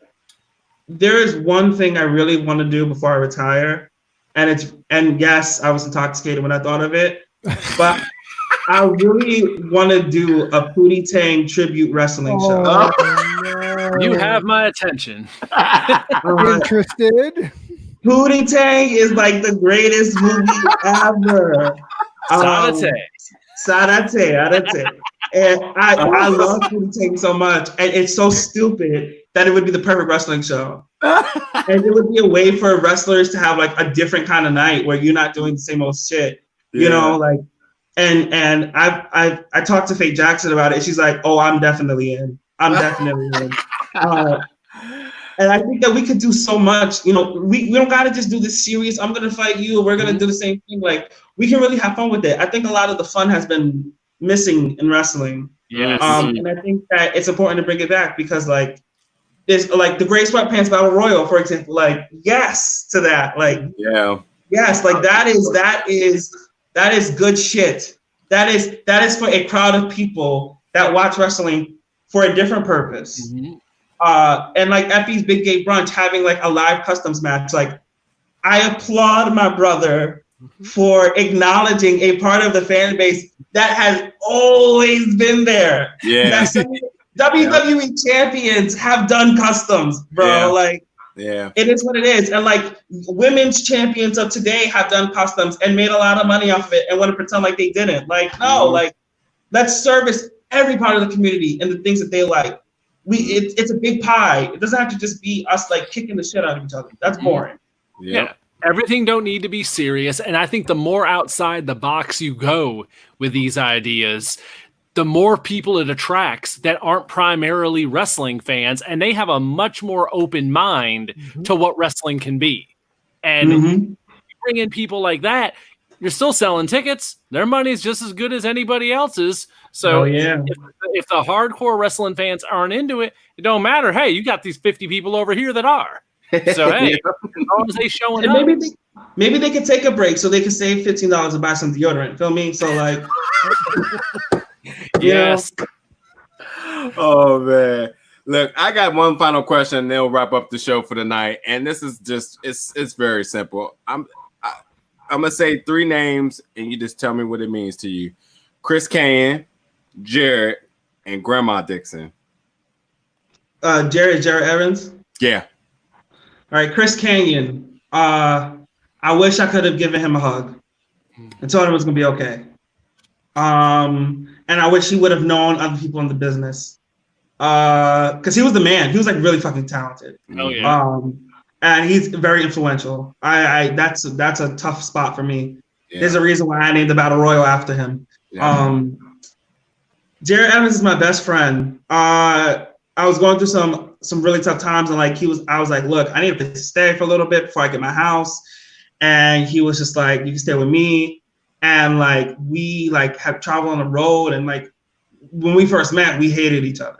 there is one thing I really want to do before I retire, and yes, I was intoxicated when I thought of it, but I really want to do a Pootie Tang tribute wrestling show. No. You have my attention. Interested? Pootie Tang is like the greatest movie ever. Sarate. And I love Pootie Tang so much, and it's so stupid that it would be the perfect wrestling show. And it would be a way for wrestlers to have like a different kind of night where you're not doing the same old shit, you know, like. And I talked to Faye Jackson about it. And she's like, "Oh, I'm definitely in. I'm definitely in." And I think that we could do so much. You know, we don't gotta just do this serious. I'm gonna fight you. We're gonna do the same thing. Like we can really have fun with it. I think a lot of the fun has been missing in wrestling. Yes. And I think that it's important to bring it back because like there's like the Gray Sweatpants Battle Royal, for example. Like yes to that. Like yes, like that is good shit. That is for a crowd of people that watch wrestling for a different purpose. And like Effie's Big Gay Brunch having like a live customs match. Like I applaud my brother for acknowledging a part of the fan base that has always been there. Yeah. WWE champions have done customs, bro. Yeah. Like yeah, it is what it is. And like women's champions of today have done customs and made a lot of money off of it and want to pretend like they didn't. Like, no, like let's service every part of the community and the things that they like. It's a big pie. It doesn't have to just be us like kicking the shit out of each other. That's boring. Yeah. Everything don't need to be serious. And I think the more outside the box you go with these ideas, the more people it attracts that aren't primarily wrestling fans, and they have a much more open mind to what wrestling can be. And you bring in people like that, you're still selling tickets. Their money's just as good as anybody else's. So if the hardcore wrestling fans aren't into it, it don't matter. Hey, you got these 50 people over here that are. So hey, as long as they showing up. Maybe they could take a break so they can save $15 and buy some deodorant. Feel me? So like yes. Oh man. Look, I got one final question and then we'll wrap up the show for the night. And this is just it's very simple. I'm gonna say 3 names and you just tell me what it means to you. Chris Canyon, Jared, and Grandma Dixon. Jared Evans. Yeah. All right, Chris Canyon. I wish I could have given him a hug and told him it was gonna be okay. And I wish he would have known other people in the business. Because he was the man. He was like really fucking talented. Oh yeah. And he's very influential. That's a tough spot for me. Yeah. There's a reason why I named the Battle Royal after him. Yeah. Jared Evans is my best friend. I was going through some really tough times, and like I was like, look, I need to stay for a little bit before I get my house. And he was just like, you can stay with me. And like we like have traveled on the road, and like when we first met, we hated each other.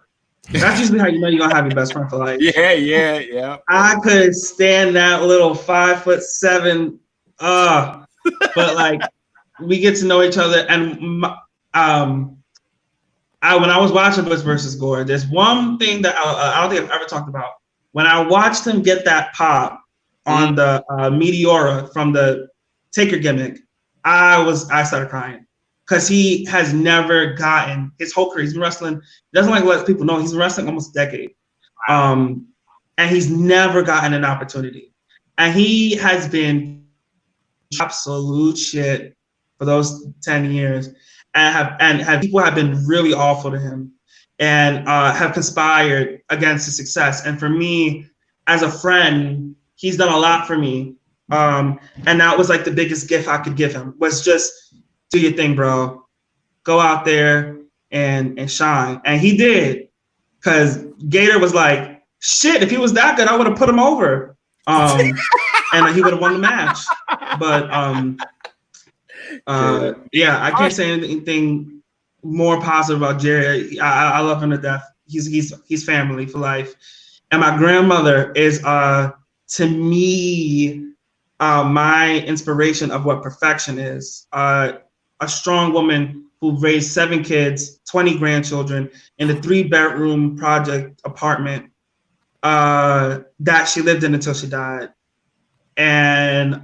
That's usually how you know you're gonna have your best friend for life. Yeah. I could stand that little 5'7", but like we get to know each other. And when I was watching Bush versus Gore, there's one thing that I don't think I've ever talked about. When I watched him get that pop on the Meteora from the Taker gimmick, I started crying. Because he has never gotten his whole career. He's been wrestling. He doesn't like to let people know he's been wrestling almost a decade. And he's never gotten an opportunity. And he has been absolute shit for those 10 years. And people have been really awful to him and have conspired against his success. And for me, as a friend, he's done a lot for me. And that was like the biggest gift I could give him, was just do your thing, bro. Go out there and shine. And he did, because Gator was like, shit, if he was that good, I would have put him over. And he would have won the match. But yeah, I can't say anything more positive about Jerry. I love him to death. He's family for life. And my grandmother is to me, my inspiration of what perfection is. A strong woman who raised 7 kids, 20 grandchildren in a 3-bedroom project apartment that she lived in until she died, and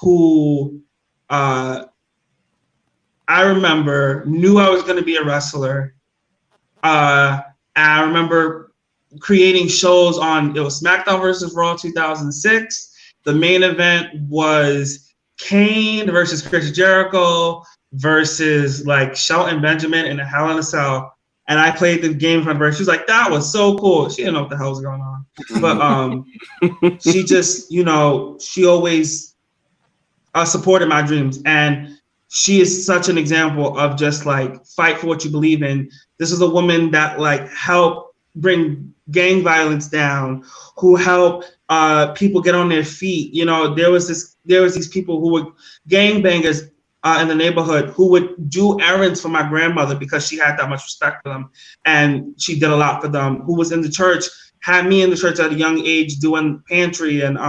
who I remember knew I was going to be a wrestler. I remember creating shows on, it was SmackDown versus Raw 2006. The main event was Kane versus Chris Jericho versus like Shelton Benjamin in a Hell in a Cell. And I played the game in front of her. She was like, that was so cool. She didn't know what the hell was going on. But she just, you know, she always supported my dreams. And she is such an example of just like fight for what you believe in. This is a woman that like helped bring gang violence down, who helped people get on their feet. You know, there was these people who were gangbangers in the neighborhood who would do errands for my grandmother because she had that much respect for them, and she did a lot for them. Who was in the church, had me in the church at a young age doing pantry and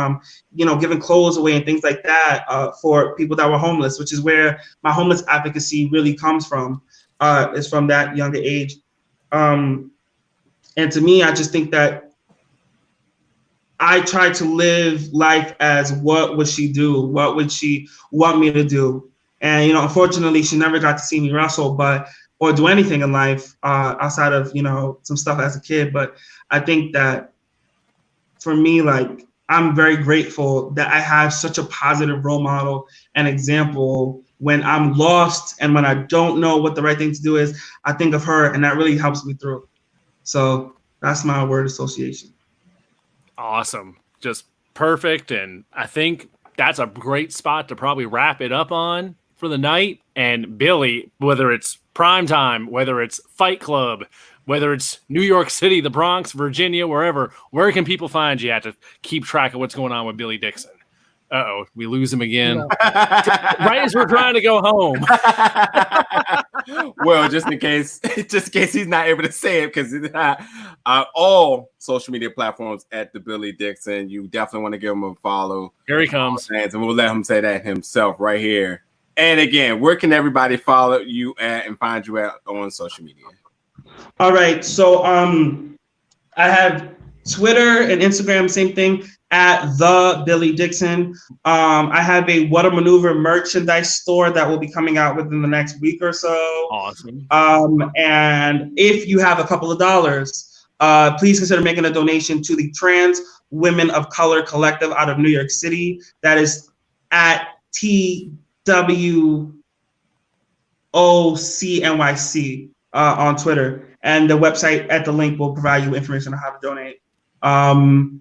you know, giving clothes away and things like that for people that were homeless, which is where my homeless advocacy really comes from. Is from that younger age. And to me, I just think that I try to live life as what would she do? What would she want me to do? And, you know, unfortunately, she never got to see me wrestle, or do anything in life outside of, you know, some stuff as a kid. But I think that for me, like, I'm very grateful that I have such a positive role model and example. When I'm lost and when I don't know what the right thing to do is, I think of her, and that really helps me through. So that's my word association. Awesome. Just perfect. And I think that's a great spot to probably wrap it up on for the night. And Billy, whether it's Primetime, whether it's Fight Club, whether it's New York City, the Bronx, Virginia, wherever, where can people find you at to keep track of what's going on with Billy Dixon? Uh-oh, we lose him again. No. Right as we're trying to go home. Well, just in case he's not able to say it, because all social media platforms at the Billy Dixon. You definitely want to give him a follow. Here he comes. And we'll let him say that himself right here. And again, where can everybody follow you at and find you at on social media? All right. So I have Twitter and Instagram, same thing, at the Billy Dixon. I have a What a Maneuver merchandise store that will be coming out within the next week or so. Awesome. And if you have a couple of dollars, please consider making a donation to the Trans Women of Color Collective out of New York City. That is at TWOCNYC on Twitter. And the website at the link will provide you information on how to donate. And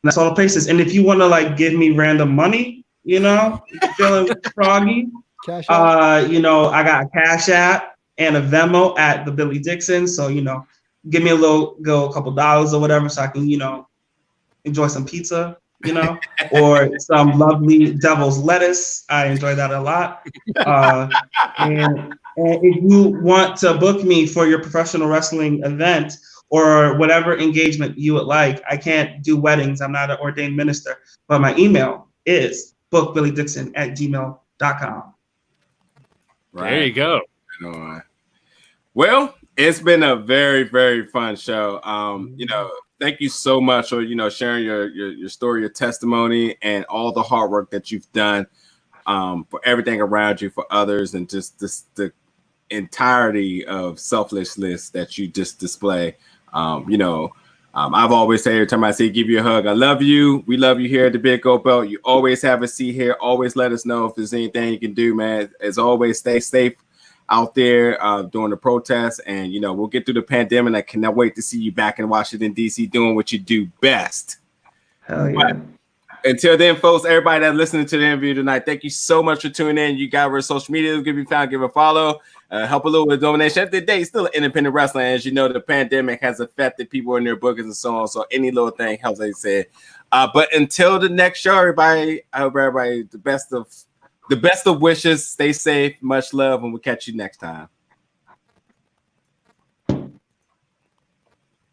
that's all the places. And if you want to like give me random money, you know, if you're feeling froggy, you know, I got a Cash App and a Venmo at the Billy Dixon. So, you know, give me a couple dollars or whatever, so I can, you know, enjoy some pizza, you know, or some lovely devil's lettuce. I enjoy that a lot. And if you want to book me for your professional wrestling event or whatever engagement you would like, I can't do weddings. I'm not an ordained minister, but my email is bookbillydixon@gmail.com. Right. There you go. Well, it's been a very, very fun show. You know, thank you so much for, you know, sharing your story, your testimony, and all the hard work that you've done for everything around you, for others, and just the entirety of selflessness that you just display. You know, I've always said every time I say give you a hug, I love you. We love you here at the Big Gold Belt. You always have a seat here. Always let us know if there's anything you can do, man. As always, stay safe out there during the protests. And, you know, we'll get through the pandemic. I cannot wait to see you back in Washington, D.C. doing what you do best. Hell yeah. But until then, folks, everybody that's listening to the interview tonight, thank you so much for tuning in. You got our social media. Give you found, give a follow. Help a little with donation. At the day, it's still independent wrestling. As you know, the pandemic has affected people in their bookings and so on. So any little thing helps, like I said. But until the next show, everybody, I hope everybody the best of wishes. Stay safe. Much love, and we'll catch you next time.